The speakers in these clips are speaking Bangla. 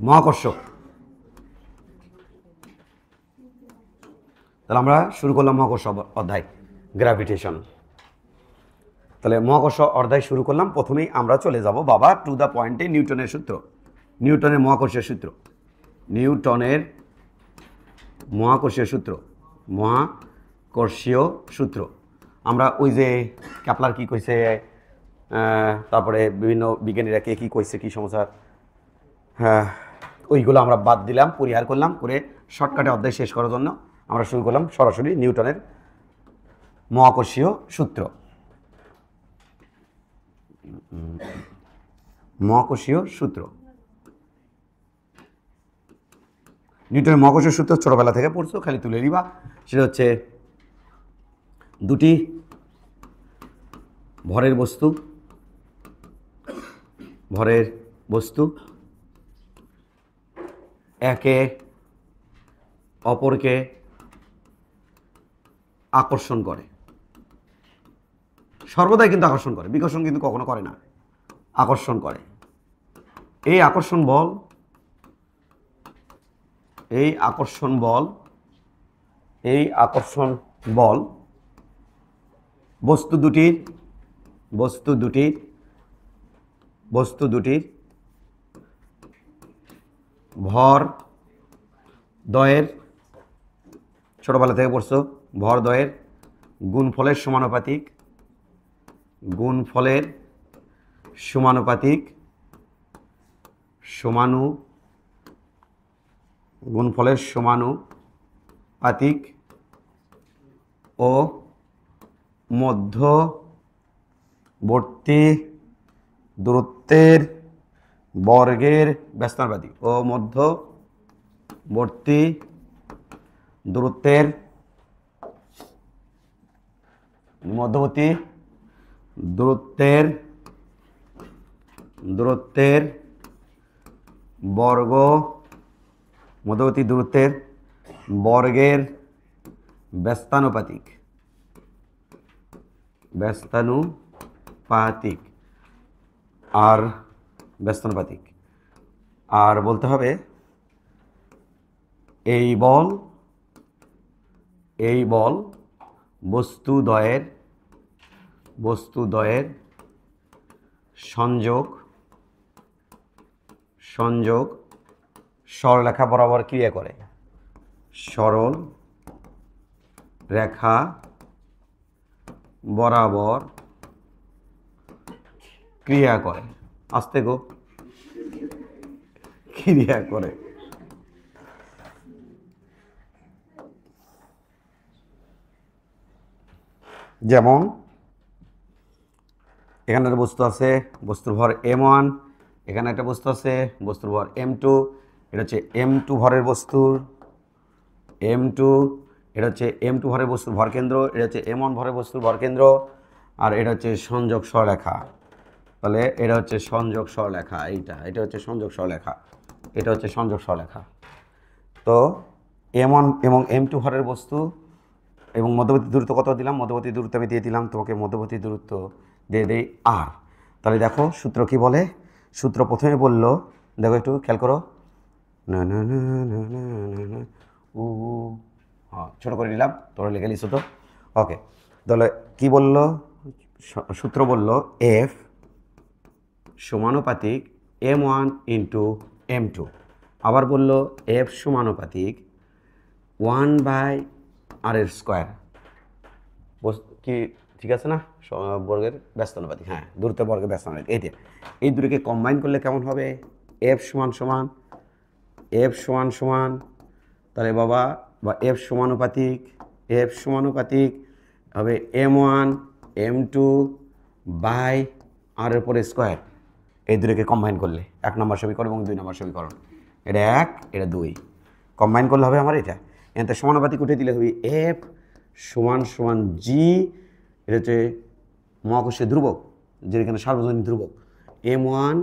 মহাকর্ষ। তাহলে আমরা শুরু করলাম মহাকর্ষ অধ্যায়, গ্র্যাভিটেশন। তাহলে মহাকর্ষ অধ্যায় শুরু করলাম। প্রথমেই আমরা চলে যাব বাবা টু দ্য পয়েন্টে, নিউটনের সূত্র, নিউটনের মহাকর্ষীয় সূত্র, নিউটনের মহাকর্ষীয় সূত্র, মহাকর্ষীয় সূত্র। আমরা ওই যে ক্যাপলার কি কইছে, তারপরে বিভিন্ন বিজ্ঞানীরা কে কী কইছে, কী সমস্যা, হ্যাঁ ওইগুলো আমরা বাদ দিলাম, পরিহার করলাম, করে শর্টকাটে অধ্যায় শেষ করার জন্য আমরা শুরু করলাম সরাসরি নিউটনের মহাকর্ষীয় সূত্র। মহাকর্ষীয় সূত্র, নিউটনের মহাকর্ষীয় সূত্র ছোটবেলা থেকে পড়ছো, খালি তুলে নিবা। সেটা হচ্ছে দুটি ভরের বস্তু, ভরের বস্তু একে অপরকে আকর্ষণ করে, সর্বদাই কিন্তু আকর্ষণ করে, বিকর্ষণ কিন্তু কখনো করে না, আকর্ষণ করে। এই আকর্ষণ বল, এই আকর্ষণ বল, এই আকর্ষণ বল বস্তু দুটির ভর দ্বয়ের, ছোটবেলা থেকে পড়ছো, ভর দ্বয়ের গুণফলের সমানুপাতিক, গুণফলের সমানুপাতিক, গুণফলের সমানুপাতিক ও মধ্যবর্তী দূরত্বের বর্গের ব্যস্তানুপাতিক, ও মধ্যবর্তী দূরত্বের বর্গ, মধ্যবর্তী দূরত্বের বর্গের ব্যস্তানুপাতিক, আর ব্যস্তানুপাতিক। আর বলতে হবে এই বল বস্তুদ্বয়ের সংযোগ সরলরেখা বরাবর ক্রিয়া করে, সরল রেখা বরাবর ক্রিয়া করে, আস্তে গো, ক্রিয়া করে। যেমন এখানে একটা বস্তু আছে, বস্তুর ভর m1, এখানে একটা বস্তু আছে, বস্তুর ভর m2, এটা হচ্ছে m2 ভরের বস্তুর m2, এটা হচ্ছে m2 ভরের বস্তুর ভরকেন্দ্র, এটা হচ্ছে m1 ভরের বস্তুর ভরকেন্দ্র, আর এটা হচ্ছে সংযোগ সরলরেখা। তাহলে এটা হচ্ছে সংযোগ সরলরেখা, এটা হচ্ছে সংযোগ সরলরেখা, এটা হচ্ছে সংযোগ সরলরেখা। তো m1 এবং m2 ভরের বস্তু এবং মধ্যবর্তী দূরত্ব কত দিলাম, মধ্যবর্তী দূরত্ব আমি দিয়ে দিলাম তোমাকে, মধ্যবর্তী দূরত্ব দিয়ে দেই আর। তাহলে দেখো সূত্র কি বলে, সূত্র প্রথমে বলল, দেখো একটু খেয়াল করো, হ্যাঁ ছোটো করে নিলাম, তোরা লিখে নিস তো, ওকে। তাহলে কি বলল, সূত্র বলল এফ সমানুপাতিক m1 ইন্টু m2, আবার বলল এফ সমানুপাতিক 1/r², কি ঠিক আছে না, বর্গের ব্যস্তানুপাতিক, হ্যাঁ দূরত্ব বর্গের ব্যস্তানুপাতিক। এই দুটোকে কম্বাইন করলে কেমন হবে, এফ সমান তাহলে বাবা, বা এফ সমানুপাতিক হবে m1 m2 বাই r এর পরে স্কোয়ার। এই দুটোকে কম্বাইন করলে 1 নম্বর সমীকরণ এবং 2 নম্বর সমীকরণ, এটা 1 এটা 2 কম্বাইন করলে হবে আমার এটা। এতে সমানুপাতিক উঠে দিলে হবে এফ সমান জি, এটা হচ্ছে মহাকর্ষীয় ধ্রুবক, যেখানে সার্বজনীন ধ্রুবক, m1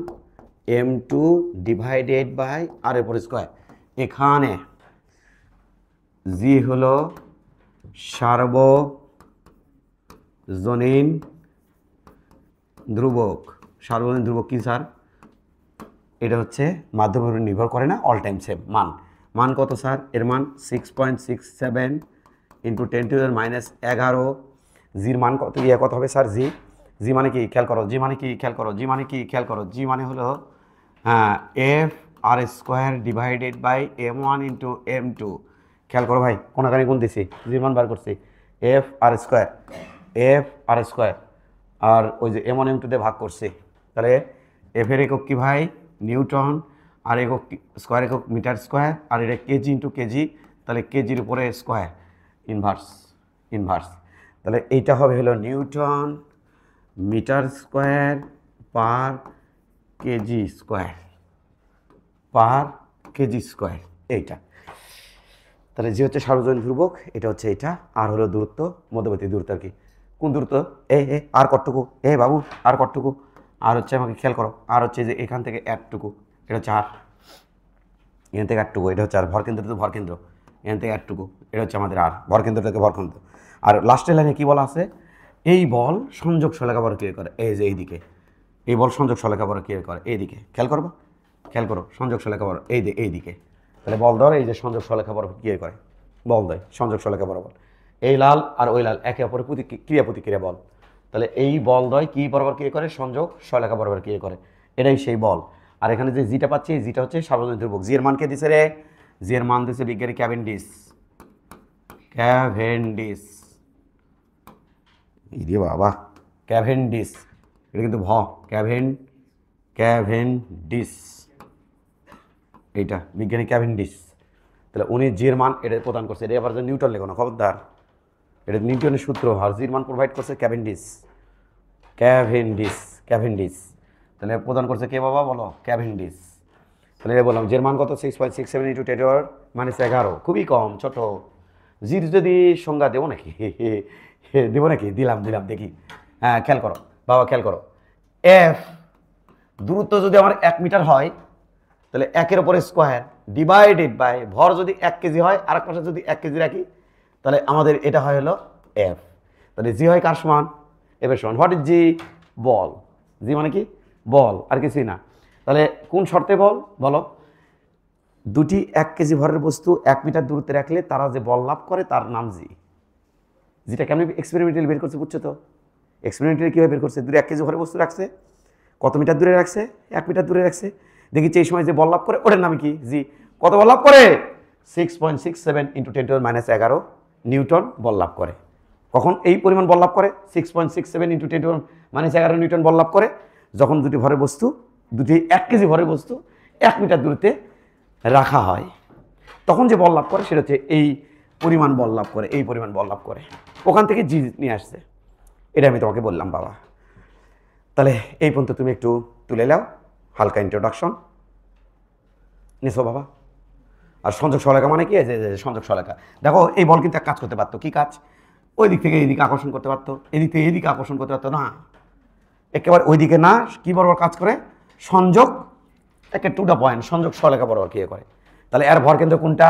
m2 divided by r এর পরে স্কোয়ার। এখানে জি হলো সার্বজনীন ধ্রুবক, সার্বজনীন ধ্রুবক কি স্যার, এটা হচ্ছে মাধ্যমের উপর নির্ভর করে না, অল টাইম সেম মান। মান কত স্যার? এর মান 6.67 ইন্টু 10⁻11। জির মান কত? কত হবে স্যার? জি মানে কি খেয়াল করো, জি মানে কি খেয়াল করো, জি মানে কি খেয়াল করো, জি মানে হলো F R square divided by m1 into m2। খেয়াল করো ভাই, কোনাকানি গুণ দিছি, জির মান বার করছি, এফ আর স্কোয়ার আর ওই যে m1 m2 দিয়ে ভাগ করছি। তাহলে এফ এর একক কি ভাই? নিউটন, আর একক স্কোয়ার একক মিটার স্কোয়ার, আর এটা কেজি ইন্টু কেজি, তাহলে কেজির উপরে স্কোয়ার ইনভার্স। তাহলে এইটা হবে হলো newton metre square per kg square এইটা। তাহলে যে হচ্ছে সার্বজনীন ধ্রুবক, এটা হচ্ছে এটা, আর হলো দূরত্ব, মধ্যবর্তী দূরত্ব আর কি। কোন দূরত্ব? আর কতটুকু? বাবু আর কতটুকু? আর হচ্ছে আমাকে খেয়াল করো, আর হচ্ছে যে এখান থেকে একটুকু, এটা হচ্ছে আর, এখান থেকে একটুকু, এটা হচ্ছে আর, ভরকেন্দ্র তো ভরকেন্দ্র, এখান থেকে একটুকু, এটা হচ্ছে আমাদের আর, ভরকেন্দ্র থেকে ভরকেন্দ্র। আর লাস্টের লাইনে কী বলা আছে? এই বল সংযোগ সলেখা বড় ক্রিয়া করে, এই যে এইদিকে, এই বল সংযোগ সলেখা বড় ক্রিয়া করে এইদিকে, খেয়াল করো সংযোগ সলেখা বড় এইদিকে। তাহলে বল ধর এই যে সংযোগ সলেখা বড় ক্রিয়া করে, বল দেয় সংযোগ সলেখা বরাবর, এই লাল আর ওই লাল একে অপরের ক্রিয়া প্রতিক্রিয়া বল। তাহলে এই বল দয় কি বরাবর ক্রিয়া করে? সংযোগ সলেখা বরাবর ক্রিয়া করে, এটাই সেই বল। আর এখানে যে জিটা পাচ্ছি, এই জিটা হচ্ছে সার্বজনীন ধ্রুবক। জি এর মান কে দিছে রে? জি এর মান দিছে বিজ্ঞানী ক্যাভেন্ডিশ। বাবা ক্যাভেন্ডিশ, এটা কিন্তু ক্যাভেন্ডিশ, এইটা বিজ্ঞানী ক্যাভেন্ডিশ। তাহলে উনি জির মান এটা প্রদান করছে, এটা আবার নিউটন লেখো না খবরদার, এটা নিউটনের সূত্র, আর জির মান প্রোভাইড করছে ক্যাভেন্ডিশ। তাহলে প্রদান করছে কে বাবা বলো? ক্যাভেন্ডিশ। তাহলে বললাম জির মান কত? 6.67 ইন্টু 10⁻11, খুবই কম, ছোট। জির যদি সংজ্ঞা দেবো নাকি? দিলাম দেখি। হ্যাঁ খেয়াল করো বাবা, খেয়াল করো, এফ দূরত্ব যদি আমার 1 মিটার হয়, তাহলে 1-এর উপরে স্কোয়ার ডিভাইডেড বাই ভর যদি 1 কেজি হয়, আর এক পাশে যদি 1 কেজি রাখি, তাহলে আমাদের এটা হয় হলো এফ। তাহলে জি হয় কার সমান? এফ এর সমান। হোয়াট ইজ জি? বল। জি মানে কি? বল, আর কিছুই না। তাহলে কোন শর্তে বল বলো? দুটি 1 কেজি ভরের বস্তু 1 মিটার দূরত্বে রাখলে তারা যে বল লাভ করে তার নাম জি। যেটা কেমন এক্সপেরিমেন্টালি বের করছে, বুঝছো তো? এক্সপেরিমেন্টালি কীভাবে বের করছে? দুটো 1 কেজি ভরের বস্তু রাখছে, কত মিটার দূরে রাখছে? 1 মিটার দূরে রাখছে। দেখি এই সময় যে বল লাভ করে ওটার নাম কি? জি। কত বল লাভ করে? 6.67 ইন্টু 10⁻11 নিউটন বল লাভ করে। কখন এই পরিমাণ বল লাভ করে? 6.67 ইন্টু 10⁻11 নিউটন বল লাভ করে যখন দুটি 1 কেজি ভরের বস্তু 1 মিটার দূরত্বে রাখা হয়, তখন যে বল লাভ করে সেটা হচ্ছে এই পরিমাণ বল লাভ করে, ওখান থেকে জি নিয়ে আসছে। এটা আমি তোমাকে বললাম বাবা। তাহলে এই পর্যন্ত তুমি একটু তুলে নাও, হালকা ইন্ট্রোডাকশন নিছো বাবা। আর সংযোগ সলেখা মানে কি? সংযোগ সলেখা দেখো, এই বল কিন্তু এক কাজ করতে পারতো। কি কাজ? ওই দিক থেকে এইদিকে আকর্ষণ করতে পারতো, এদিক থেকে এইদিকে আকর্ষণ করতে পারতো না, একেবারে ওইদিকে না, কি বরাবর কাজ করে? সংযোগ, একে টু দ্য পয়েন্ট, সংযোগ সলেখা বরাবর কি করে। তাহলে এর ভরকেন্দ্র কোনটা?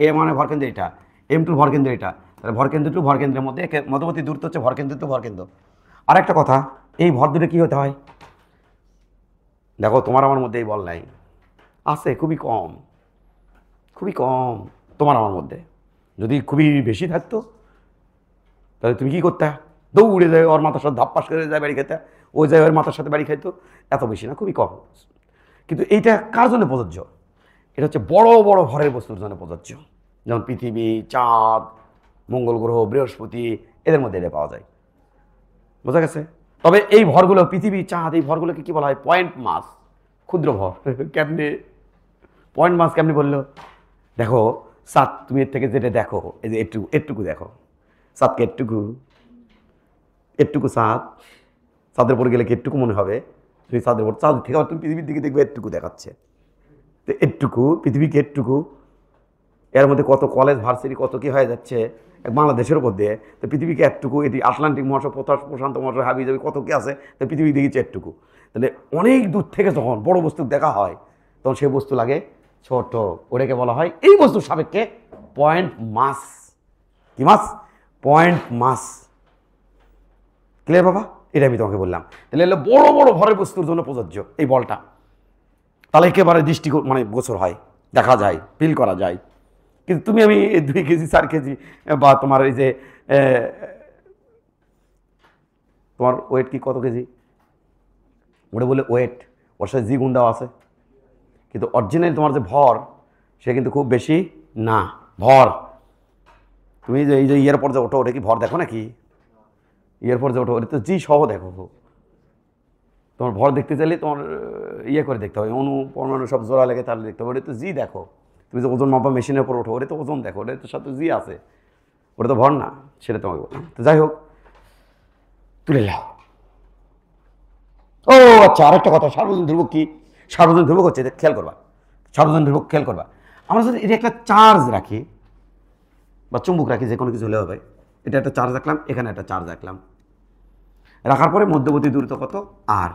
এ মানে ভরকেন্দ্র এটা, m2 ভরকেন্দ্র এটা। তাহলে ভরকেন্দ্র টু ভরকেন্দ্রের মধ্যে মধ্যবর্তী দূরত্ব হচ্ছে ভরকেন্দ্র টু ভরকেন্দ্র। আর একটা কথা, এই ভর দুটো কী হতে হয়? দেখো তোমার আমার মধ্যে এই বল নাই, আছে খুবই কম তোমার আমার মধ্যে। যদি খুবই বেশি থাকতো তাহলে তুমি কী করতে? দৌড়ে যায় ওর মাথার সাথে ধাপ্পাস করে যায় বাড়ি খেতে, ও যায় ওর মাথার সাথে বাড়ি খাইতো। এত বেশি না, খুবই কম। কিন্তু এইটা কার জন্য প্রযোজ্য? এটা হচ্ছে বড় বড় ভরের বস্তুর জন্য প্রযোজ্য, যেমন পৃথিবী, চাঁদ, মঙ্গল গ্রহ, বৃহস্পতি, এদের মধ্যে এটা পাওয়া যায়। বোঝা গেছে? তবে এই ভরগুলো, পৃথিবী, চাঁদ, এই ভরগুলোকে কী বলা হয়? পয়েন্ট মাস, ক্ষুদ্র ভর। কেমনে পয়েন্ট মাস কেমনি বললো? দেখো চাঁদ, তুমি এর থেকে যেটা দেখো, এই যে এটুকু দেখো, চাঁদকে এটুকু চাঁদের উপর গেলে কি এটুকু মনে হবে? তুমি চাঁদের উপর, চাঁদ থেকে তুমি পৃথিবীর দিকে দেখবে এটুকু দেখাচ্ছে, তো এটুকু পৃথিবীকে এটুকু, এর মধ্যে কত কলেজ ভার্সিটি কত কি হয়ে যাচ্ছে বাংলাদেশের উপর দিয়ে। তো পৃথিবীকে একটুকু, এটি আটলান্টিক মহাসাগর, প্রশান্ত মহাসাগর, হাবি যাবি কত কি আছে, তো পৃথিবী দেখেছে একটুকু। তাহলে অনেক দূর থেকে যখন বড় বস্তু দেখা হয় তখন সেই বস্তু লাগে ছোট, ওটাকে বলা হয় এই বস্তুর সাপেক্ষে পয়েন্ট মাস। কি মাস? পয়েন্ট মাস। ক্লিয়ার বাবা? এটা আমি তোমাকে বললাম। তাহলে বড় বড় ভরের বস্তুর জন্য প্রযোজ্য এই বলটা। তাহলে একেবারে দৃষ্টি মানে গোচর হয়, দেখা যায়, ফিল করা যায়। কিন্তু তুমি আমি 2 কেজি 4 কেজি বা তোমার এই যে তোমার ওয়েট কি কত কেজি, ওটা বলে ওয়েট, ওর সাথে জি গুণ দেওয়া আছে, কিন্তু অরিজিনাল তোমার যে ভর সে কিন্তু খুব বেশি না। ভর তুমি যে এই যে ইয়ের পর যে ওঠো, ওটা কি ভর দেখো নাকি? ইয়ের পর যে ওঠো ওটা তো জি সহ দেখো। তোমার ভর দেখতে চাইলে তোমার ইয়ে করে দেখতে হবে, অনু পরমাণু সব জোড়া লেগে তাহলে দেখতে হবে। ওটা তো জি দেখো। তুমি যে ওজন মাপা মেশিনের উপর ওঠো, ওটা তো ওজন দেখো, ওটা তো সাথে জি আছে, ওটা তো ভর না। সেটা তোমাকে বললাম। তো যাই হোক, তুলে নাও। ও আচ্ছা, আরেকটা কথা, সার্বজনীন ধ্রুবক কি? সার্বজনীন ধ্রুবক হচ্ছে, খেয়াল করবা, সার্বজনীন ধ্রুবক খেয়াল করবা। আমরা যদি এটা একটা চার্জ রাখি বা চুম্বক রাখি, যে কোনো কিছু হলে হবে, এটা একটা চার্জ রাখলাম, এখানে একটা চার্জ রাখলাম, রাখার পরে মধ্যবর্তী দূরত্ব কত আর।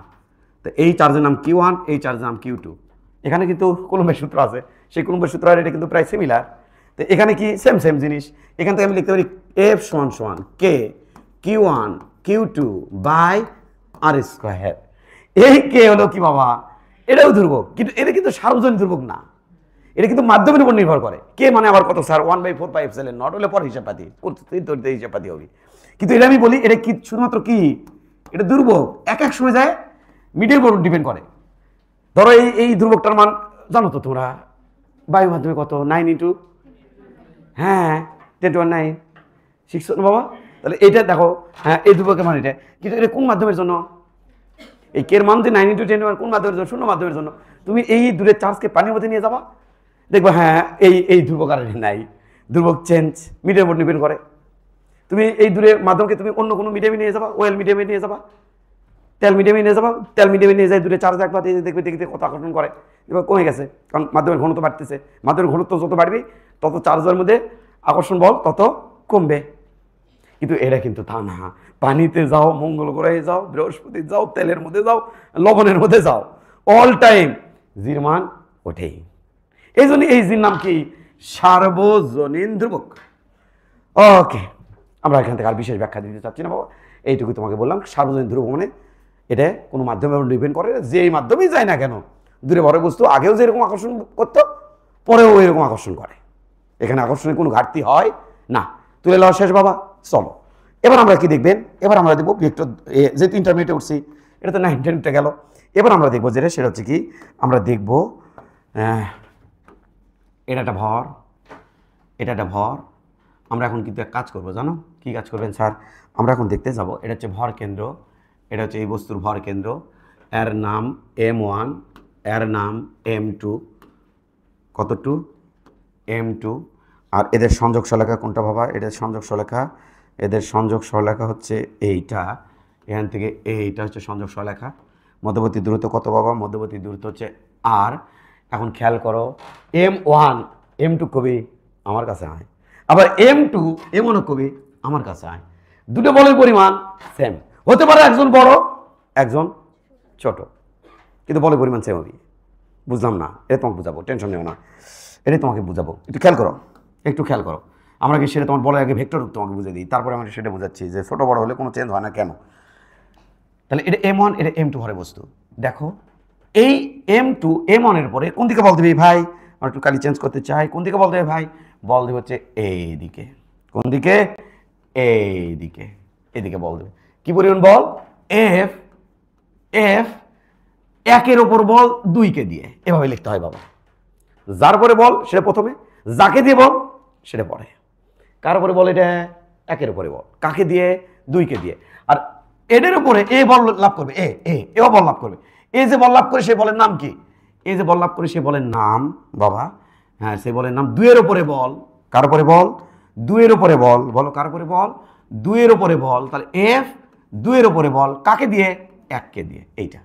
তো এই চার্জের নাম Q1, এই চার্জের নাম Q2। এখানে কিন্তু কুলম্বের সূত্র আছে, সেই কুলম্বের সূত্র আর এটা কিন্তু প্রায় সিমিলার। তো এখানে কি সেম জিনিস। এখান থেকে আমি লিখতে পারি F = K Q1 Q2 by R square. এই কে হলো কি বাবা, এটাও ধ্রুবক, কিন্তু এটা কিন্তু সার্বজনীন ধ্রুবক না, এটা কিন্তু মাধ্যমের উপর নির্ভর করে। কে মানে আবার কত স্যার, 1/4πε0 হলে পর হিসাবপাতি হিসাবপাতি হবে। কিন্তু এটা আমি বলি, এটা কি শুধুমাত্র কি, এটা ধ্রুবক, এক এক সময় যায় মিডিয়ার উপর ডিপেন্ড করে। ধরো এই ধ্রুবকটার মান জানো তো তোমরা, বায়ু মাধ্যমে কত, 9 × হ্যাঁ 10⁻⁹ 6 বাবা। তাহলে এটা দেখো, হ্যাঁ এই ধ্রুবকের মান এটা, কিন্তু এটা কোন মাধ্যমের জন্য? এই কের মান যে 9 × 10 কোন মাধ্যমের জন্য? শূন্য মাধ্যমের জন্য। তুমি এই দূরের চার্জকে পানির মধ্যে নিয়ে যাবা, দেখবো হ্যাঁ এই ধ্রুবক আর নাই, ধ্রুবক চেঞ্জ, মিডিয়ার উপর ডিপেন্ড করে। তুমি এই দূরের মাধ্যমকে তুমি অন্য কোনো মিডিয়ামে নিয়ে যাবা, ওয়েল মিডিয়ামে নিয়ে যাবা, তেল মিডিয়ামে নিয়ে যাবা, তেল মিডিয়ামে নিয়ে যায় দূরে চার্জ একবার দেখবে, দেখতে কত আকর্ষণ করে, এবার কমে গেছে, কারণ মাধ্যমের ঘনত্ব বাড়তেছে। মাধ্যমের ঘনত্ব যত বাড়বে তত চার্জের মধ্যে আকর্ষণ বল তত কমবে। কিন্তু এরা কিন্তু তা না, পানিতে যাও, মঙ্গল গ্রহে যাও, বৃহস্পতি যাও, তেলের মধ্যে যাও, লবণের মধ্যে যাও, অল টাইম জির মান ওঠেই। এই জন্য এই জির নাম কি? সার্বজনীন ধ্রুবক। ওকে, আমরা এখান থেকে আর বিশেষ ব্যাখ্যা দিতে চাচ্ছি না বাবা, এইটুকু তোমাকে বললাম। সার্বজনীন ধ্রুবক মানে এটা কোনো মাধ্যমের উপর ডিপেন্ড করে, যে এই মাধ্যমেই যায় না কেন, দূরে ভরের বস্তু আগেও যেরকম আকর্ষণ করতো পরেও এরকম আকর্ষণ করে, এখানে আকর্ষণের কোনো ঘাটতি হয় না। তুলে লওয়া শেষ বাবা, চলো এবার আমরা কি দেখবেন, এবার আমরা দেখবো ভেক্টর, যেহেতু ইন্টারমিডিয়েটে উঠছি, এটা তো 9 10 গেল। এবার আমরা দেখবো যেটা, সেটা হচ্ছে কি, আমরা দেখবো এটা একটা ভর, এটা একটা ভর। আমরা এখন কিন্তু এক কাজ করবো, জানো কি কাজ করবেন স্যার? আমরা এখন দেখতে যাব, এটা হচ্ছে ভর কেন্দ্র, এটা হচ্ছে এই বস্তুর ভর কেন্দ্র, এর নাম M1, এর নাম M2, কতটু M2। আর এদের সংযোগ সলেখা কোনটা বাবা? এদের সংযোগ সলেখা, এদের সংযোগ সলেখা হচ্ছে এইটা, এখান থেকে এইটা হচ্ছে সংযোগ সলেখা। মধ্যবর্তী দূরত্ব কত বাবা? মধ্যবর্তী দূরত্ব হচ্ছে আর। এখন খেয়াল করো, M1 M2 কবি আমার কাছে আয়, আবার M2 M1 কবি আমার কাছে আয়। দুটো বলের পরিমাণ সেম হতে পারে, একজন বড় একজন ছোট, কিন্তু বলের পরিমাণ সেম হবে। বুঝলাম না, এটা তোমাকে বুঝাবো, টেনশন নেও না, এটাই তোমাকে বুঝাবো। একটু খেয়াল করো, একটু খেয়াল করো। আমরা কি সেটা তোমার বলে আগে ভেক্টর তোমাকে বুঝে দিই, তারপরে আমরা সেটা বোঝাচ্ছি যে ছোটো বড় হলে কোনো চেঞ্জ হয় না কেন। তাহলে এটা M1, এটা M2 ভরের বস্তু। দেখো এই M2 M1 এর পরে কোন দিকে বল দেবে ভাই? আমরা একটু কালি চেঞ্জ করতে চাই, কোন দিকে বল দেবে ভাই? বল দেবে হচ্ছে এই দিকে। কোন দিকে? এই দিকে, এদিকে বল দেবে। কি পরিমাণ বল? F F 1-এর ওপর বল 2-কে দিয়ে, এভাবে লিখতে হয় বাবা। যার পরে বল সেটা প্রথমে, যাকে দিয়ে বল সেটা পরে। কার উপরে বল? এটা 1-এর উপরে বল, কাকে দিয়ে? 2-কে দিয়ে। আর এদের উপরে এ বল লাভ করবে, এও বল লাভ করবে। এই যে বল লাভ করে সে বলের নাম কি? এই যে বল লাভ করে সে বলের নাম বাবা, হ্যাঁ সে বলের নাম 2-এর উপরে বল। কার উপরে বল? 2-এর উপরে বল। বলো কার উপরে বল? 2-এর উপরে বল। তাহলে F 2-এর উপরে বল, কাকে দিয়ে? 1-কে দিয়ে। এইটা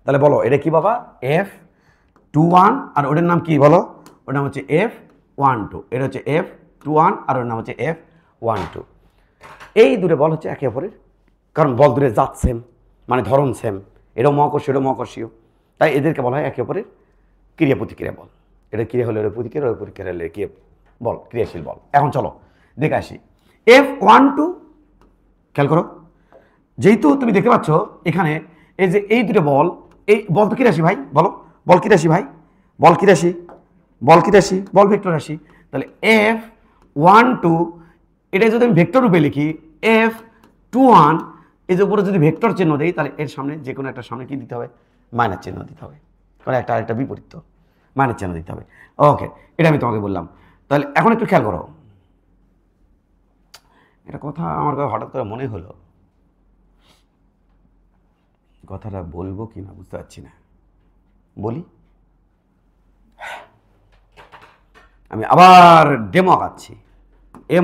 তাহলে বলো এটা কি বাবা? F21, আর ওটার নাম কি বলো? ওটার নাম হচ্ছে F12। এটা হচ্ছে F21 আর ওর নাম হচ্ছে F12। এই দুটো বল হচ্ছে একে অপরের, কারণ বল দূরে জাত সেম, মানে ধরন সেম, এটাও মহাকর্ষীয় এটাও মহাকর্ষীয়, তাই এদেরকে বলা হয় একে অপরের ক্রিয়া প্রতিক্রিয়া বল। এটা ক্রিয়া হলে ওটা প্রতিক্রিয়া, ওটা প্রতিক্রিয়া হলে কি বল? ক্রিয়াশীল বল। এখন চলো দেখে আসি F12। খেয়াল করো, যেহেতু তুমি দেখতে পাচ্ছ এখানে এই যে এই দুটো বল, এই বল তো কি রাশি ভাই, বলো বল কি রাশি ভাই, বল কি রাশি, বল কি রাশি, বল ভেক্টর রাশি। তাহলে F12 এটা যদি আমি ভেক্টর রূপে লিখি F21 এই যে উপরে যদি ভেক্টর চিহ্ন দেই তাহলে এর সামনে যে কোনো একটা সামনে কি দিতে হবে, মাইনাস চিহ্ন দিতে হবে, কারণ একটা আরেকটা বিপরীত তো, মাইনাস চিহ্ন দিতে হবে। ওকে, এটা আমি তোমাকে বললাম। তাহলে এখন একটু খেয়াল করো, এটা কথা আমার হঠাৎ করে মনে হলো, কথাটা বলবো কি না বুঝতে পারছি না, বলি। আমি আবার ডেমো আঁকাচ্ছি।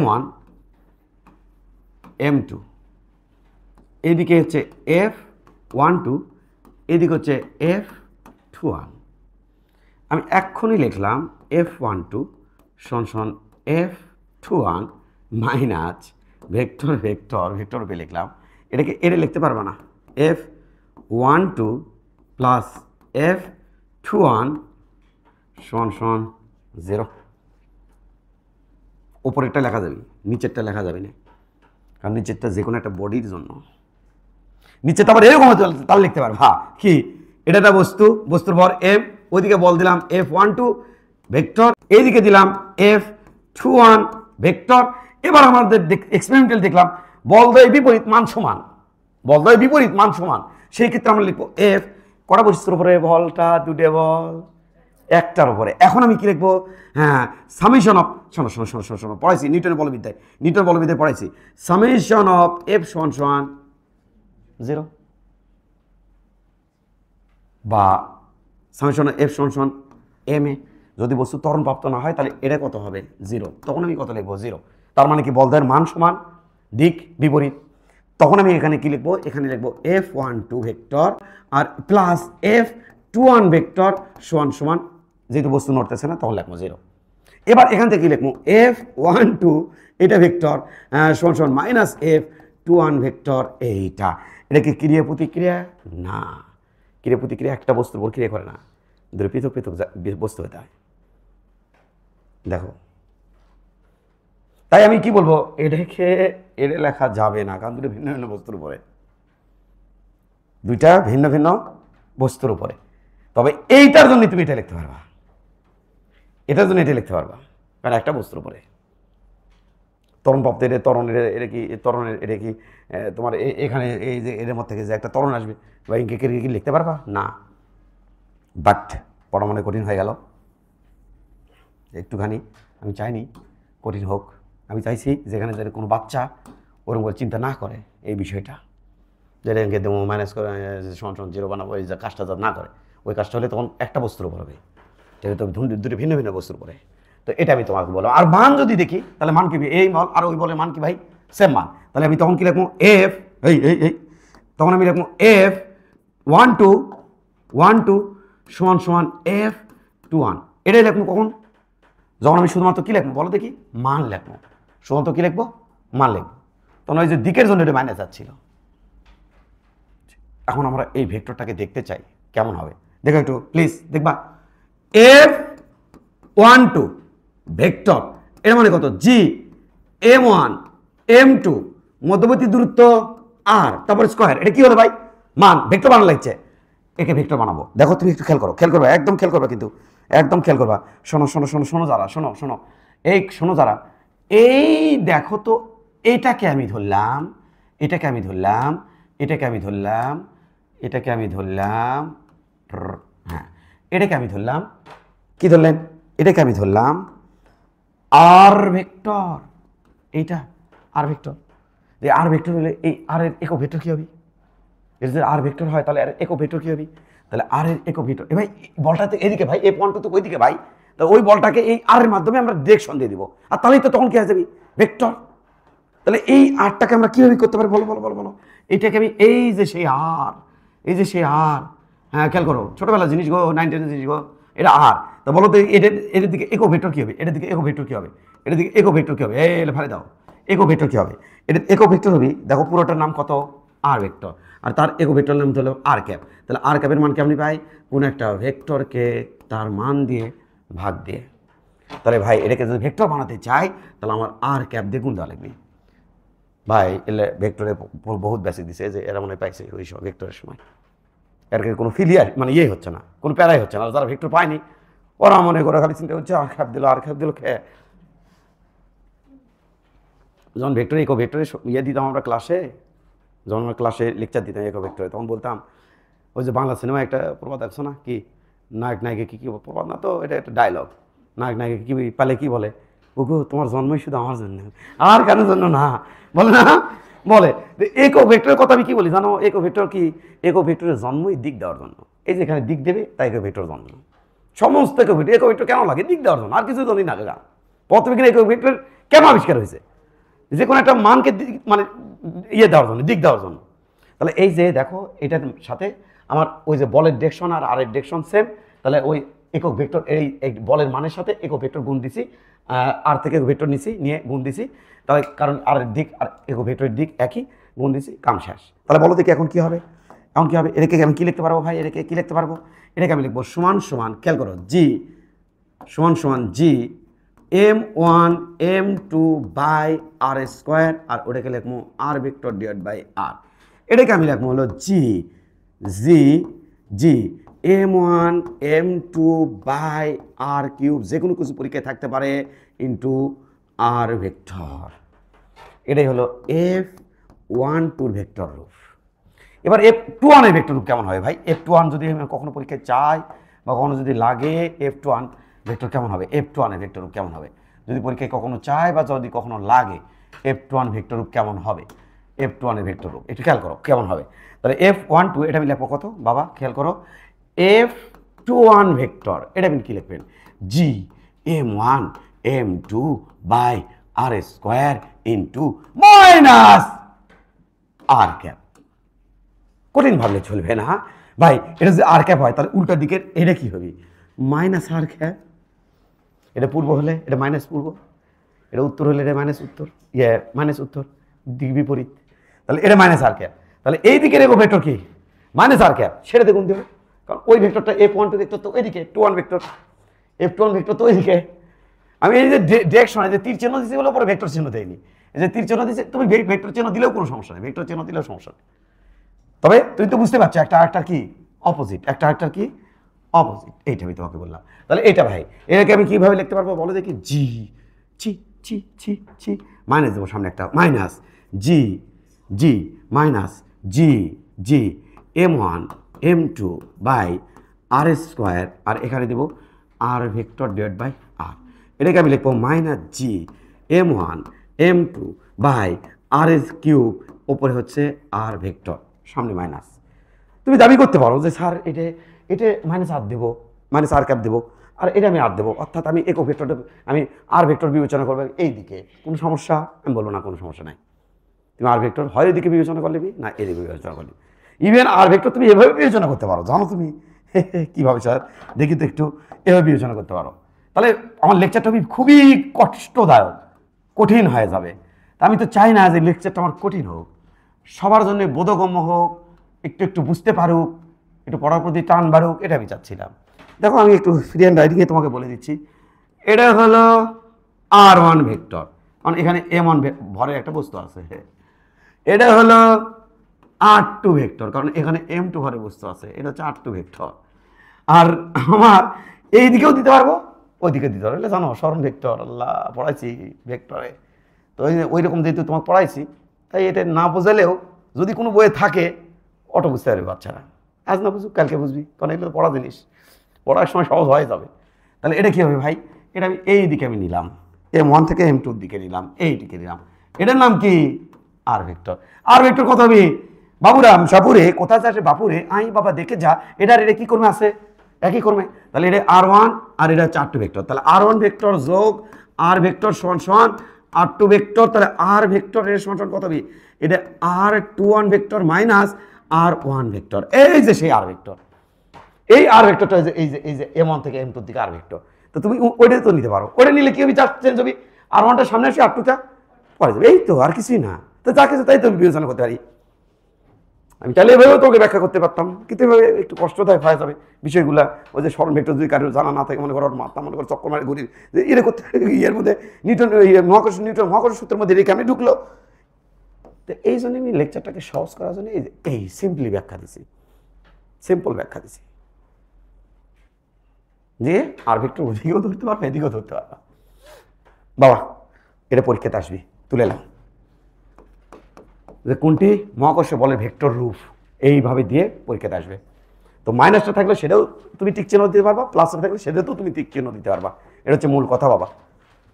M1 M2 এইদিকে হচ্ছে F12, এদিকে হচ্ছে F21। আমি এক্ষুনি লিখলাম F12 সমান F21 minus vector vector vector রূপে লিখলাম। এটাকে এটা লিখতে পারবে না, F12 প্লাস F21 সমান 0। ওপরেরটা লেখা যাবে, নিচেরটা লেখা যাবে না, কারণ নিচেরটা যে কোনো একটা বডির জন্য। নিচেরটা আবার এরকম হতে তাহলে লিখতে পারবে, হ্যাঁ কি এটা একটা বস্তু, বস্তুর ভর M, ওইদিকে বল দিলাম F12 ভেক্টর, এইদিকে দিলাম F21 ভেক্টর। এবার আমাদের এক্সপেরিমেন্টাল দেখলাম বলদ্বয় বিপরীত মান সমান, বলদ্বয় বিপরীত মান সমান, সেই ক্ষেত্রে আমরা লিখবো F কটা বস্তুর উপরে বলটা, দুটে বল একটার উপরে। এখন আমি কি লিখবো, হ্যাঁ সামেশন অফ, শোনো শোনো শোনো শোনো শোনো পড়াইছি নিউটনের বলবিদ্যায়, নিউটনের বলবিদ্যায় পড়াইছি সামেশন অফ F সমান 0 বা সামেশন F সমান ma। যদি বস্তু ত্বরণ প্রাপ্ত না হয় তাহলে এটা কত হবে 0, তখন আমি কত লিখবো 0। তার মানে কি বলদের মান সমান দিক বিপরীত। তখন আমি এখানে কি লিখবো, এখানে লিখবো F12 ভেক্টর আর প্লাস F21 ভেক্টর সমান সমান, যেহেতু বস্তু নড়তেছে না তখন লিখবো 0। এবার এখান থেকে কি লিখবো F12 এটা ভেক্টর সমান সমান মাইনাস F21 ভেক্টর এইটা। এটা কি ক্রিয়া প্রতিক্রিয়া? না, ক্রিয়া প্রতিক্রিয়া একটা বস্তুর উপর ক্রিয়া করে না, দুটো পৃথক পৃথক বস্তু হতে হয়। দেখো তাই আমি কি বলবো, এটাকে এটা লেখা যাবে না, কারণ দুটো ভিন্ন ভিন্ন বস্তুর উপরে, দুইটা ভিন্ন ভিন্ন বস্তুর উপরে। তবে এইটার জন্য তুমি এটা লিখতে পারবা, এটার জন্য এটা লিখতে পারবা, কারণ একটা বস্তুর উপরে ত্বরণ প্রাপ্ত, এটা ত্বরণের, এটা কি ত্বরণের, এটা কি তোমার এখানে এই যে এর মধ্যে থেকে যে একটা ত্বরণ আসবে বা ইঙ্কে কি লিখতে পারবা না। বাট পড়া মনে কঠিন হয়ে গেল একটুখানি, আমি চাইনি কঠিন হোক, আমি চাইছি যেখানে যেন কোনো বাচ্চা ওরকম করে চিন্তা না করে এই বিষয়টা, যেটা এনকে দেবো মাইনাস করে সমান 0 বানাবো, এই যে কাজটা যা না করে, ওই কাজটা হলে তখন একটা বস্তুর উপর হবে, যেহেতু দুটো ভিন্ন ভিন্ন বস্তুর উপরে। তো এটা আমি তোমাকে বললাম। আর মান যদি দেখি তাহলে মান কি, এই বল আর ওই বলে মান কি ভাই সেম মান, তাহলে আমি তখন কি লিখবো F তখন আমি লিখবো F12 সমান সমান F21। এটাই লিখবো কখন, যখন আমি শুধুমাত্র কি লিখবো বলো দেখি, মান লিখবো, শুধুমাত্র কি লিখবো, মান লিখবো। তখন ওই যে দিকের জন্য এটা মাইনাস যাচ্ছিল। এখন আমরা এই ভেক্টরটাকে দেখতে চাই কেমন হবে, দেখো একটু প্লিজ দেখবা। F12 ভেক্টর এর মানে কত, G M1 M2 মধ্যবর্তী দূরত্ব R তারপর স্কয়ার, এটা কি হলো ভাই মান, ভেক্টর বানানো লাগছে, একে ভেক্টর বানাবো। দেখো তুমি একটু খেয়াল করো, খেয়াল করবা, একদম খেয়াল করবা, কিন্তু একদম খেয়াল করবা। শোনো শোনো শোনো শোনো যারা, শোনো শোনো এই শোনো যারা, এই দেখো তো, এইটাকে আমি ধরলাম, এটাকে আমি ধরলাম, এটাকে আমি ধরলাম, এটাকে আমি ধরলাম, হ্যাঁ এটাকে আমি ধরলাম, কি ধরলেন, এটাকে আমি ধরলাম আর ভেক্টর, এইটা আর ভেক্টর। যে আর ভেক্টর হলে এই আর এর একক ভেক্টর কি হবে, এটা যদি আর ভেক্টর হয় তাহলে আর একক ভেক্টর কি হবে, তাহলে আর এর একক ভেক্টর, এ ভাই বলটা তো এদিকে ভাই, F12 তো ওইদিকে ভাই, তাহলে ওই বলটাকে এই আর এর মাধ্যমে আমরা ডিরেকশন দিয়ে দিব, আর তাহলেই তো তখন কি হয়ে যাবে ভেক্টর। তাহলে এই আরটাকে আমরা কীভাবে করতে পারি বলো বলো বলো বলো, এইটাকে আমি এই যে সেই আর, এই যে সেই আর, হ্যাঁ খেয়াল করো ছোটোবেলা জিনিস গো, 9 10 জিনিস গো, এটা আর, তা বলো তো এটার দিকে একক ভেক্টর কী হবে, এটার দিকে একক ভেক্টর কী হবে, এটার দিকে একক ভেক্টর কী হবে, এই ফালে দাও, একক ভেক্টর কী হবে, এটা একক ভেক্টর হবে, দেখো পুরোটার নাম কত আর ভেক্টর, আর তার একক ভেক্টর নাম হলো আর ক্যাপ। তাহলে আর ক্যাপের মান কেমনি পাই, কোনো একটা ভেক্টরকে তার মান দিয়ে ভাগ দিয়ে। তাহলে ভাই এটাকে যদি ভেক্টর বানাতে চাই তাহলে আমার আর ক্যাপ দিয়ে গুণ দেওয়া লাগবে ভাই, এলে ভেক্টরে বহুত বেসিক দিছে যে এরা মনে পাইছে ওই সময় ভেক্টরের সময়, এর কোনো ফিলিয়ার মানে ইয়ে হচ্ছে না, কোনো প্যারাই হচ্ছে না। আর যারা ভেক্টর পায়নি ওরা মনে করে খালি চিন্তা হচ্ছে আর খ্যাপ দিল আর খ্যাপ দিল খেয়ে। যখন ভেক্টর ইকো ভেক্টরে ইয়ে দিতাম আমরা ক্লাসে, যখন আমরা ক্লাসে লেকচার দিতাম ইকো ভেক্টরে, তখন বলতাম ওই যে বাংলা সিনেমা একটা প্রবাদ দেখছো না, কি নায়ক নায়িকা কী কী প্রবাদ না তো, এটা একটা ডায়লগ। নায়ক নায়িকা কী পালে কী বলে, ওগো তোমার জন্মই শুধু আমার জন্য, আর কেন জন্য না, বলে না, বলে ইকো ভেক্টরের কথা আমি কী বলি জানো, ইকো ভেক্টর কি, ইকো ভেক্টরের জন্মই দিক দেওয়ার জন্য। এই যে এখানে দিক দেবে তাই ইকো ভেক্টর জন্ম। সমস্ত ইকো ভেক্টর কেন লাগে, দিক দেওয়ার জন্য, আর কিছু জন্যই না। প্রথমে কিনা ইকো ভেক্টর কেন আবিষ্কার হয়েছে, যে কোনো একটা মানকে মানে ইয়ে দেওয়ার জন্য, দিক দেওয়ার জন্য। তাহলে এই যে দেখো এটার সাথে আমার ওই যে বলের ডিরেকশন আর আরের ডিরেকশন সেম, তাহলে ওই একক ভেক্টর এই বলের মানের সাথে একক ভেক্টর গুণ দিছি, আর থেকে ভেক্টর নিছি নিয়ে গুণ দিছি, তাহলে কারণ আর দিক আর একক ভেক্টরের দিক একই, গুণ দিছি, কাম শেষ। তাহলে বলো দেখি এখন কী হবে, এখন কী হবে, এটাকে আমি কী লিখতে পারবো ভাই, এটাকে কী লিখতে পারবো, এটাকে আমি লিখবো সমান সমান, খেয়াল করো, জি সমান সমান জি m1 m2 by R square, আর ওটাকে লিখবো আর ভেক্টর ডিভাইড বাই আর। এটাকে আমি লিখবো হলো জি জি G m1 m2 by R cube, যে কোনো কিছু পরীক্ষায় থাকতে পারে, ইন্টু আর ভেক্টর। এটাই হলো f1 ভেক্টর রূপ। এবার f21 এর ভেক্টর রূপ কেমন হবে ভাই, f21 যদি আমি কখনো পরীক্ষায় চাই বা কখনো যদি লাগে, f21 ভেক্টর কেমন হবে, f21 এর ভেক্টর রূপ কেমন হবে, যদি পরীক্ষায় কখনো চাই বা যদি কখনো লাগে, f21 ভেক্টর রূপ কেমন হবে, f21 এর ভেক্টর রূপ একটু খেয়াল করো কেমন হবে। তাহলে f12 এটা আমি লিখবো কত বাবা, খেয়াল করো, f21 ভেক্টর এটা আপনি কি লিখবেন, G m1 m2 by R square into minus R cap. কঠিন ভাবলে চলবে না ভাই, এটা যদি আর ক্যাপ হয় তাহলে উল্টা দিকের এটা কি হবে, মাইনাস আর ক্যাপ। এটা পূর্ব হলে এটা মাইনাস পূর্ব, এটা উত্তর হলে এটা মাইনাস উত্তর, ইয়ে মাইনাস উত্তর, দিক বিপরীত। তাহলে এটা মাইনাস আর ক্যাপ, তাহলে এই দিকের এগো ভেক্টর কি মাইনাস আর ক্যাপ, সেটা দেখুন দেবো, কারণ ওই ভেক্টরটা f12 ভেক্টর তো ওইদিকে, f21 ভেক্টর, f21 ভেক্টর তো ওইদিকে। আমি এই যে ডিরেকশন, এই যে তীর চিহ্ন দিচ্ছি বলে পরে ভেক্টর চিহ্ন দেয়নি, এই যে তীর চিহ্ন দিচ্ছে, তুমি ভেক্টর চিহ্ন দিলেও কোনো সমস্যা নেই, ভেক্টর চিহ্ন দিলেও সমস্যা নেই। তবে তুমি তো বুঝতে পারছো একটা আরেকটার কি অপোজিট, একটা আরেকটার কি অপোজিট, এইটা আমি তোমাকে বললাম। তাহলে এটা ভাই এটাকে আমি কীভাবে লিখতে পারবো বলো দেখি, জি ছি ছি ছি ছি মাইনাস দেবো সামনে একটা minus, G G minus G G m1 m2 by R square, আর এখানে দেবো R vector divide by R. এটাকে আমি লিখবো minus G m1 m2 by R cube, ওপরে হচ্ছে আর ভেক্টর, সামনে মাইনাস। তুমি দাবি করতে পারো যে স্যার এটা এটা মাইনাস আর দেবো, মাইনাস আর ক্যাপ দেবো, আর এটা আমি আর দেবো, অর্থাৎ আমি একক ভেক্টরটা আমি আর ভেক্টর বিবেচনা করবো এই দিকে, কোনো সমস্যা, আমি বলবো না কোনো সমস্যা নাই। তুমি আর ভেক্টর হয় এদিকে বিবেচনা করলে না এদিকে বিবেচনা করলে, ইভেন আর ভেক্টর তুমি এভাবে বিবেচনা করতে পারো, জানো তুমি কীভাবে স্যার দেখি তো একটু, এভাবে বিবেচনা করতে পারো। তাহলে আমার লেকচারটা খুবই কষ্টদায়ক, কঠিন হয়ে যাবে। তা আমি তো চাই না যে লেকচারটা আমার কঠিন হোক, সবার জন্য বোধগম্য হোক, একটু একটু বুঝতে পারুক, একটু পড়ার প্রতি টান বাড়ুক, এটা আমি চাচ্ছিলাম। দেখো আমি একটু ফ্রি হ্যান্ড রাইটিংয়ে তোমাকে বলে দিচ্ছি, এটা হলো r1 ভেক্টর, কারণ এখানে m1 ভরের একটা বস্তু আছে, এটা হলো r2 ভেক্টর, কারণ এখানে m2 ভরের বস্তু আছে, এটা হচ্ছে r2 ভেক্টর। আর আমার এই দিকেও দিতে পারবো, ওই দিকে দিতে পারবো, এটা জানো স্মরণ ভেক্টর, আল্লাহ পড়াইছি ভেক্টরে, তো ওই রকম যেহেতু তোমাকে পড়াইছি, তাই এটা না বোঝালেও যদি কোনো বইয়ে থাকে অটো বুঝতে পারবে বাচ্চারা, আজ না বুঝুক কালকে বুঝবি, কারণ এগুলো পড়া জিনিস, পড়ার সময় সহজ হয়ে যাবে। তাহলে এটা কী হবে ভাই, এটা আমি এই দিকে আমি নিলাম, m1 থেকে m2 দিকে নিলাম, এই দিকে নিলাম, এটার নাম কি আর ভেক্টর। আর ভেক্টর কত হবে বাবুরাম সাপুরে, কোথায় আসে বাপুরে, আই বাবা দেখে যা, এটার এটা কী করবে আছে একই করবে, তাহলে এটা r1 আর এটা হচ্ছে r2 ভেক্টর, তাহলে r1 ভেক্টর যোগ আর ভেক্টর সমান সমান r2 ভেক্টর, তাহলে আর ভেক্টর এর সমান সমান কত হবে, এটা r21 vector minus r1 vector, এই যে সেই আর ভেক্টর, এই আর ভেক্টরটা এই যে m1 থেকে m2 দিকে আর ভেক্টর। তো তুমি ওইটা তো নিতে পারো, ওইটা নিলে কি হবে, জাস্ট চেঞ্জ হবে, r1টা সামনে আসে r2টা পরে যাবে, এই তো আর কিছুই না। তো যা কিছু তাই তো বিবেচনা করতে পারি, আমি তাহলে এভাবেও তোকে ব্যাখ্যা করতে পারতাম, কিন্তু এভাবে একটু কষ্টদায়ক হয়ে যাবে বিষয়গুলো। ওই যে স্মরণ ভেক্টর যদি কারোর জানা না থাকে, মনে করো মাথা মনে করো চক্কর মারে ঘুরি যে এর করতে, ইয়ের মধ্যে নিউটন মহাকর্ষ সূত্রের মধ্যে রেখে আমি ঢুকলো। তো এই জন্য আমি লেকচারটাকে সহজ করার জন্য এই সিম্পলি ব্যাখ্যা দিছি, সিম্পল ব্যাখ্যা দিছি। দিয়ে আর ভেক্টর ওদিকেও ধরতে পারবা, এদিকেও ধরতে পারবা। বাবা এটা পরীক্ষাতে আসবি, তুলে নাও যে কোনটি মহাকর্ষ বলের ভেক্টর রূপ, এইভাবে দিয়ে পরীক্ষাতে আসবে। তো মাইনাসটা থাকলে সেটাও তুমি টিক চিহ্ন দিতে পারবা, প্লাসটা থাকলে সেটাতেও তুমি টিক চিহ্ন দিতে পারবা। এটা হচ্ছে মূল কথা বাবা।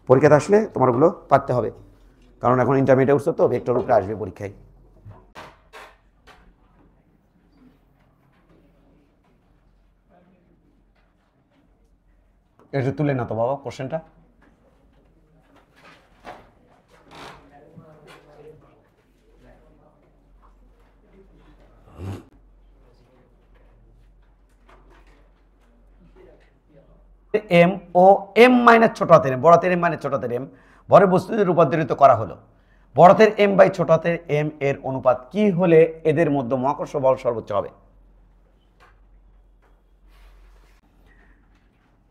পরীক্ষাতে আসলে তোমার ওগুলো পারতে হবে, কারণ এখন ইন্টারমিডিয়েট উঠছে তো, ভেক্টর রূপটা আসবে পরীক্ষায়। এটা তুলে না তো বাবা কোশ্চেনটা। এম ও এম মাইনাস ছোট হাতের এম, বড় হাতের এম মাইনাস ছোট হাতের এম ভরের বস্তুতে রূপান্তরিত করা হলো। বড় হাতের এম বাই ছোট হাতের এম এর অনুপাত কি হলে এদের মধ্যে মহাকর্ষ বল সর্বোচ্চ হবে?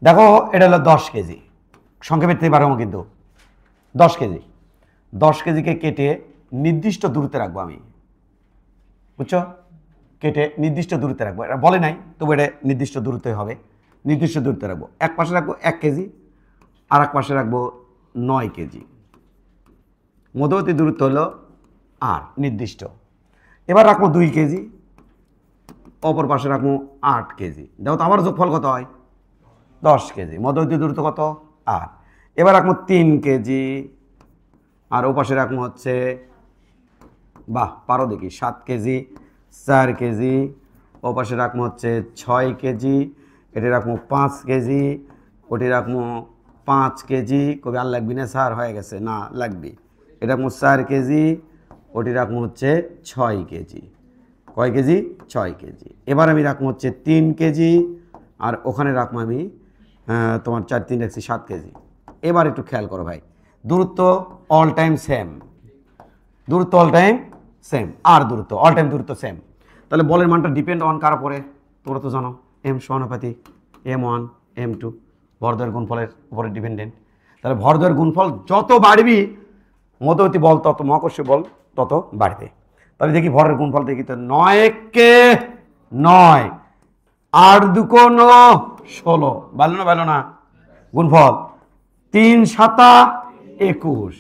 দেখো এটা হলো 10 কেজি, সংক্ষেপে দিতে পারবো কিন্তু 10 কেজি। 10 কেজিকে কেটে নির্দিষ্ট দূরত্বে রাখবো আমি, বুঝছো? কেটে নির্দিষ্ট দূরত্বে রাখবো, এটা বলে নাই তবু এটা নির্দিষ্ট দূরত্বে হবে। নির্দিষ্ট দূরত্বে রাখবো, এক পাশে রাখবো 1 কেজি, আর এক পাশে রাখবো 9 কেজি। মধ্যবর্তী দূরত্ব হলো আর নির্দিষ্ট। এবার রাখবো 2 কেজি, অপর পাশে রাখবো 8 কেজি। দেখো তো আমার যোগফল কত হয়? 10 কেজি। মধ্যবর্তী দূরত্ব কত? 8। এবার রাখবো 3 কেজি, আর ও পাশে রাখবো হচ্ছে, বাহ পারো দেখি, 7 কেজি, 4 কেজি। ও পাশে রাখবো হচ্ছে 6 কেজি, এটি রাখবো 5 কেজি, ওটি রাখবো 5 কেজি। কবি আর লাগবি না স্যার? হয়ে গেছে, না লাগবি। এটা রাখবো 4 কেজি, ওটি রাখবো হচ্ছে 6 কেজি। কয় কেজি? 6 কেজি। এবার আমি রাখবো হচ্ছে 3 কেজি, আর ওখানে রাখবো আমি তোমার 4 3 রাখছি 7 কেজি। এবার একটু খেয়াল করো ভাই, দূরত্ব অল টাইম সেম, দূরত্ব অল টাইম সেম, আর দূরত্ব অল টাইম দূরত্ব সেম। তাহলে বলের মানটা ডিপেন্ড অন কার উপরে? তোমরা তো জানো এম সমানুপাতিক m1 m2, ভরদ্বয়ের গুণফলের উপরে ডিপেন্ডেন্ট। তাহলে ভরদ্বয়ের গুণফল যত বাড়বি মধ্যবর্তী বল তত, মহাকর্ষীয় বল তত বাড়বে। তাহলে দেখি ভরের গুণফল দেখি তো, 9 কে 9, 8 2 9, 16, ভালো না ভালো না? গুণফল 3 7 21,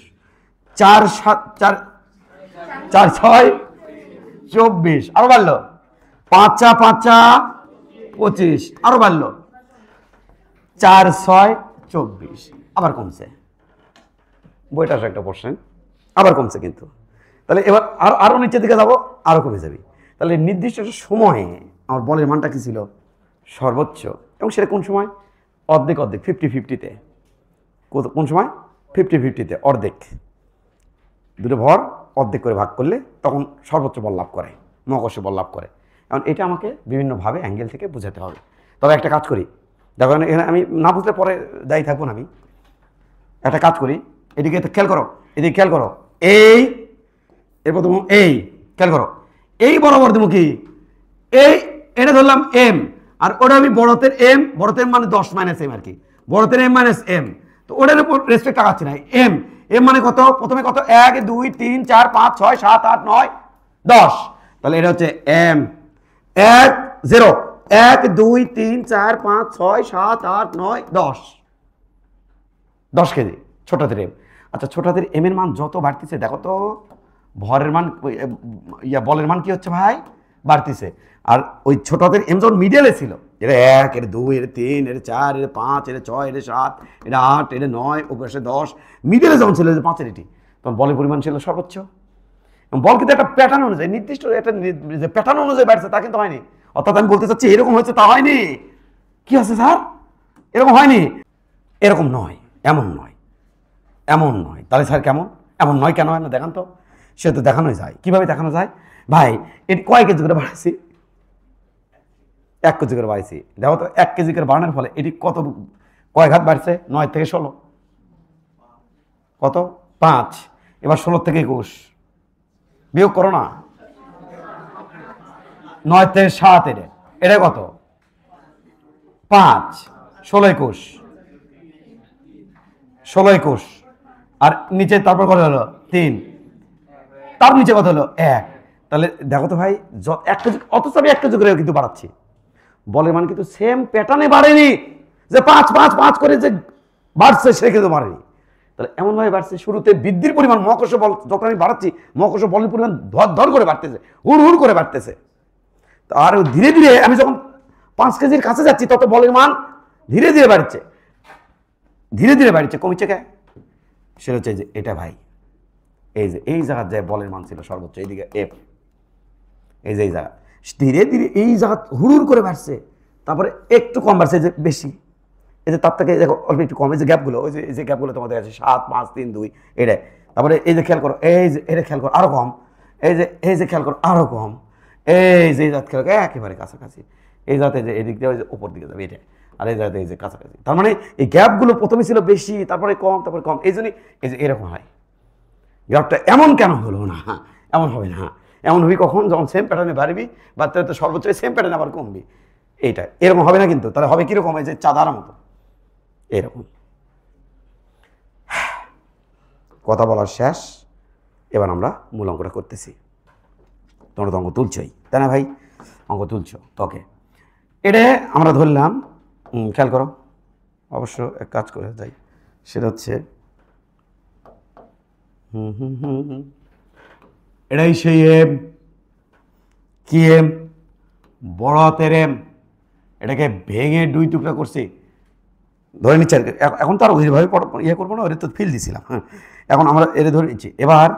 4 7 4 4 6 24, আরো বাড়লো 5 5 25, আরো বাড়লো 4 6 24, আবার কমছে। বইটা আসে একটা কোশ্চেন, আবার কমছে কিন্তু। তাহলে এবার আরো নিচের দিকে যাবো, আরো কমে যাবে। তাহলে নির্দিষ্ট একটা সময়ে আমার বলের মানটা কি ছিল? সর্বোচ্চ। এবং সেটা কোন সময়? অর্ধেক অর্ধেক, 50-50-তে। কোন সময়? 50-50-তে, অর্ধেক। দুটো ভর অর্ধেক করে ভাগ করলে তখন সর্বোচ্চ বল লাভ করে, মহাকর্ষ বল লাভ করে। কারণ এটা আমাকে বিভিন্নভাবে অ্যাঙ্গেল থেকে বোঝাতে হবে। তবে একটা কাজ করি, দেখো এখানে আমি না বুঝলে পরে দায়ী থাকবো না। আমি একটা কাজ করি, এদিকে খেয়াল করো, এদিকে খেয়াল করো, এই এরপর তুমি এই খেয়াল করো, এই বরাবর দেবো কি? এই এটা ধরলাম এম, আর ওটা আমি বড়তের এম, বড়তের মানে 10 মাইনাস এম আর কি, বড়তের এম মাইনাস এম। তো ওটার উপর রেসপেক্ট টাকাচ্ছি না। এম এম মানে কত? প্রথমে কত? 1 2 3 4 5 6 7 8 9 10। তাহলে এটা হচ্ছে এম 1 0 1 2 3 4 5 6 7 8 9 10, 10 কেজি ছোট হাতের এম। আচ্ছা ছোট হাতের এম এর মান যত বাড়তিছে দেখো তো ভরের মান, বলের মান কি হচ্ছে ভাই? বাড়তিছে। আর ওই ছোট হাতের এম যখন মিডলে ছিল, এটা 1, এটা 2, এটা 3, এটা 4, এটা 5, এটা 6, এটা 7, এটা 8, এটা 9, ওপরে 10, মিডলে যখন ছিল 5-এর এটি, তখন বলের পরিমাণ ছিল সর্বোচ্চ। বল কিন্তু একটা প্যাটার্ন অনুযায়ী, নির্দিষ্ট একটা যে প্যাটার্ন অনুযায়ী বাড়ছে তা কিন্তু হয়নি। অর্থাৎ আমি বলতে চাচ্ছি এরকম হয়েছে তা হয়নি। কি আছে স্যার? এরকম হয়নি, এরকম নয়, এমন নয়, এমন নয়। তাহলে স্যার কেমন? এমন নয় কেন হয় না দেখান তো? সে তো দেখানোই যায়। কিভাবে দেখানো যায় ভাই? এটি কয় কেজি করে বাড়াইছি? 1 কেজি করে বাড়াইছি। দেখো তো 1 কেজি করে বাড়ানোর ফলে এটি কত, কয় ঘাত বাড়ছে? 9 থেকে 16, কত? 5। এবার 16 থেকে 21 বিয়োগ করো না, 9 থেকে 7, এটা কত? 5, 16 21, 16 21, আর নিচে তারপর কত হলো? 3, তার নিচে কত হলো? 1। তাহলে দেখো তো ভাই 1 কেজি, অথচ আমি 1 কেজি করে কিন্তু বাড়াচ্ছি। বলের মান কিন্তু সেম প্যাটার্নে বাড়েনি, যে 5 5 5 করে যে বাড়ছে সে কিন্তু বাড়েনি। তাহলে এমনভাবে বাড়ছে, শুরুতে বৃদ্ধির পরিমাণ মহাকর্ষ বল যখন আমি বাড়াচ্ছি, মহাকর্ষ বলের পরিমাণ ধর ধর করে বাড়তেছে, হুড় হুড় করে বাড়তেছে। আর ধীরে ধীরে আমি যখন 5 কেজির কাছে যাচ্ছি, তত বলের মান ধীরে ধীরে বাড়ছে, ধীরে ধীরে বাড়ছে। কমছে কে? সেটা হচ্ছে যে এটা ভাই, এই যে এই জায়গার যে বলের মান ছিল সর্বোচ্চ, এইদিকে এফ, এই যে এই জায়গা ধীরে ধীরে এই জায়গা হুড়ুর করে বাড়ছে, তারপরে একটু কম বাড়ছে, যে বেশি, এই যে তার থেকে দেখো অল্প একটু কম, এই যে গ্যাপগুলো, ওই যে এই যে গ্যাপগুলো তোমাদের আছে 7 5 3 2 এটাই। তারপরে এই যে খেয়াল করো, এই যে এটা খেয়াল করো আরো কম, এই যে খেয়াল করো আরো কম, এই যে জাত খেয়াল করো একেবারে কাছাকাছি, এই জাতে যে এদিক দিয়ে উপর দিকে যাবে এটা, আর এই জাতে এই যে কাছাকাছি। তার মানে এই গ্যাপগুলো প্রথমে ছিল বেশি, তারপরে কম, তারপরে কম, এই জন্যই এই যে এরকম হয়। গ্রাফটা এমন কেন হলো না? এমন হবে না, এমন হবি কখন? যখন সেম প্যাটার্নে বাড়বি, বাড়তে বাড়তে সর্বোচ্চ সেম প্যাটার্নে আবার কমবি, এইটা এরকম হবে না কিন্তু। তাহলে হবে কিরকম? এই যে চাঁদার মতো এরকম। কথা বলার শেষ, এবার আমরা মূল অঙ্কটা করতেছি। তোমরা তো অঙ্ক তুলছই, তাই না ভাই? অঙ্ক তুলছ, ওকে। এটা আমরা ধরলাম, খেয়াল করো, অবশ্য এক কাজ করে যাই, সেটা হচ্ছে এটাই সেই এম। কি এম? বড় হাতের এম। এটাকে ভেঙে 2 টুকরা করছি, ধরে নিচ্ছি আর কি। এখন তো আর ওইভাবে ইয়ে করবো না, ওটা তো ফিল দিছিলাম। হ্যাঁ, এখন আমরা এটা ধরে নিচ্ছি। এবার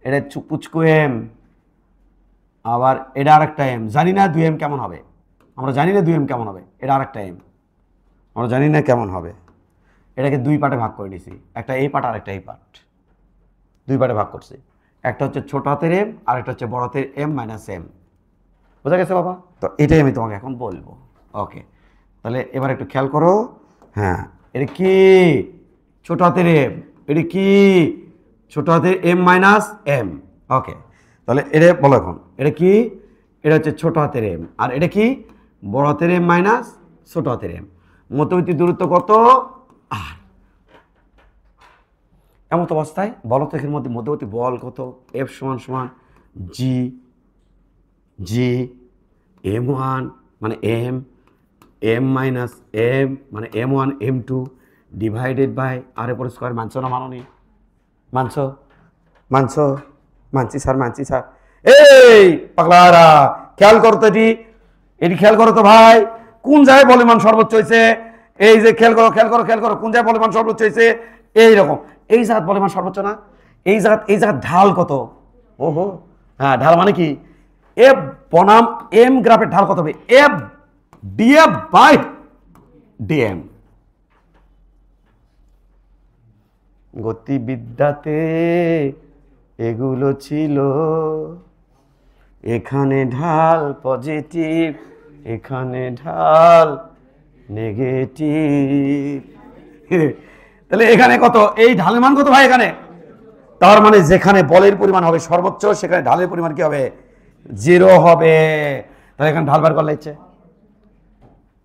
এটা পুচকু এম, আবার এটা আর একটা এম। জানি না 2 এম কেমন হবে, আমরা জানি না 2 এম কেমন হবে। এটা আর একটা এম, আমরা জানি না কেমন হবে। এটাকে 2 পার্টে ভাগ করে নিছি, একটা এই পার্ট আর একটা এই পার্ট, 2 পার্টে ভাগ করছি। একটা হচ্ছে ছোট হাতের এম, আর একটা হচ্ছে বড় হাতের এম মাইনাস এম। বোঝা গেছে বাবা? তো এটাই আমি তোমাকে এখন বলবো, ওকে। তাহলে এবার একটু খেয়াল করো, হ্যাঁ, এটা কি? ছোট হাতের এম। এটা কি? ছোট হাতের এম মাইনাস এম, ওকে। তাহলে এটা বলো এখন, এটা কি? এটা হচ্ছে ছোট হাতের এম, আর এটা কি? বড় হাতের এম মাইনাস ছোট হাতের এম। মধ্যবর্তী দূরত্ব কত? আর এমন অবস্থায় বলো তো এর মধ্যে মধ্যবর্তী বল কত? এফ সমান সমান জি, জি M1 মানে এম, এম মাইনাস এম মানে M1 M2 divided by R এর পরে স্কোয়ার। মানছো না মাননি? মানছো? মানছো? মানছি স্যার, মানছি স্যার। এই পাগলারা, খেয়াল করো তো, এটি খেয়াল করো তো ভাই, কোন জায়গায় বলের মান সর্বোচ্চ হয়েছে? এই যে খেয়াল করো, খেয়াল করো, খেয়াল করো, কোন জায়গায় বলের মান সর্বোচ্চ হয়েছে? এইরকম, এই জায়গায় বলের মান সর্বোচ্চ না? এই জায়গা ঢাল কত? ওহো, হ্যাঁ, ঢাল মানে কি? এফ বনাম এম গ্রাফের ঢাল কত হবে? F DF by DM. গতিবিদ্যাতে এগুলো ছিল, এখানে ঢাল পজিটিভ, এখানে ঢাল নেগেটিভ। তাহলে এখানে কত? এই ঢালের মান কত ভাই এখানে? তার মানে যেখানে বলের পরিমাণ হবে সর্বোচ্চ, সেখানে ঢালের পরিমাণ কি হবে? 0 হবে। তাহলে এখানে ঢাল বার করলে ইচ্ছে,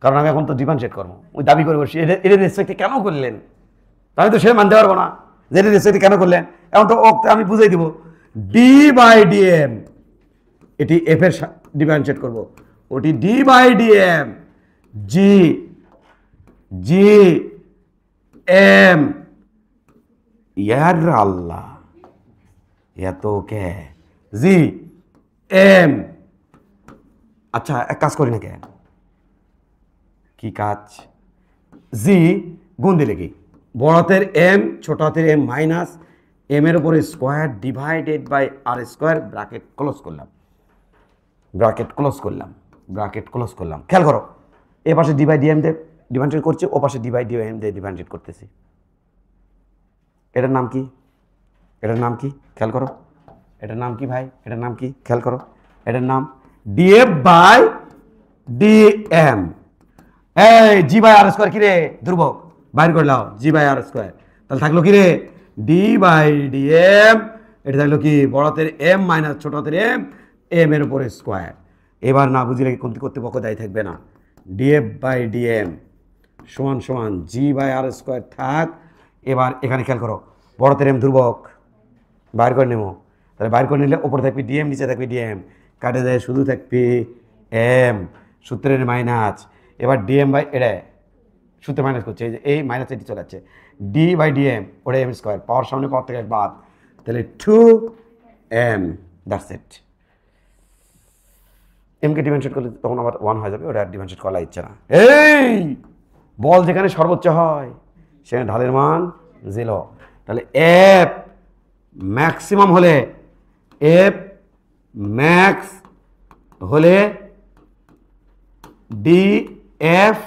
কারণ আমি এখন তো ডিফারেন্সিয়েট করবো, ওই দাবি করে বসি এর রেসপেক্টে কেন করলেন? আমি তো সে মানতে পারবো না যে এর রেসপেক্টে কেন করলেন। এখন তো আমি বুঝাই দিব, ডি বাই ডিএম, এটি এফ এর ডিফারেন্সিয়েট করবো, ওটি D by DM G, G M. ইয়ার আল্লাহ, এত কে জি এম। আচ্ছা, এক কাজ করি না কেন? কি কাজ? জি গুণ দিলে কি? বড় হাতের এম ছোট হাতের এম মাইনাস এম এর উপরে square divided by R square, bracket close করলাম, ব্র্যাকেট ক্লোজ করলাম, ব্র্যাকেট ক্লোজ করলাম। খেয়াল করো, এ পাশে ডি বাই ডিএম দিয়ে ডিফারেন্সিয়েট করছি, ও পাশে ডি বাই ডিএম দিয়ে ডিফারেন্সিয়েট করতেছি। এটার নাম কি? এটার নাম কি? খেয়াল করো, এটার নাম কি ভাই? এটার নাম কি? খেয়াল করো, এটার নাম ডিএফ বাই ডিএম। এই জি বাই আর স্কোয়ার, কি রে ধ্রুবক? বাইর করে নাও, জি বাই আর স্কোয়ার। তাহলে থাকলো কি রে? D by DM. এটা থাকলো কি? বড় হাতের এম মাইনাস ছোট হাতের এম, এম এর উপরে স্কোয়ার। এবার না বুঝলে কোনটি কর্তৃপক্ষ দায়ী থাকবে না। ডিএফ বাই ডিএম সমান সমান জি বাই আর স্কোয়ার থাক। এবার এখানে খেয়াল করো, বড় হাতের এম ধ্রুবক, বাইর করে নেবো। তাহলে বাইর করে নিলে ওপরে থাকবে ডিএম, নিচে থাকবে ডিএম, কাটে যায় শুধু থাকবে এম সূত্রের মাইনাস, এবার ডিএম বাই এটা সূত্রে মাইনাস করছে, এই মাইনাস এটি চলে যাচ্ছে, ডি বাই ডিএম ওটা এম স্কোয়ার, পাওয়ার সামনে পাওয়ার থেকে বাদ, তাহলে 2m, that's it. MK dimension করলে তখন আবার 1 হয়ে যাবে, ওটা ডিমেনশন করা ইচ্ছে না। এই বল যেখানে সর্বোচ্চ হয় সেখানে ঢালের মান 0, তাহলে এফ ম্যাক্সিমাম হলে, এফ ম্যাক্স হলে ডিএফ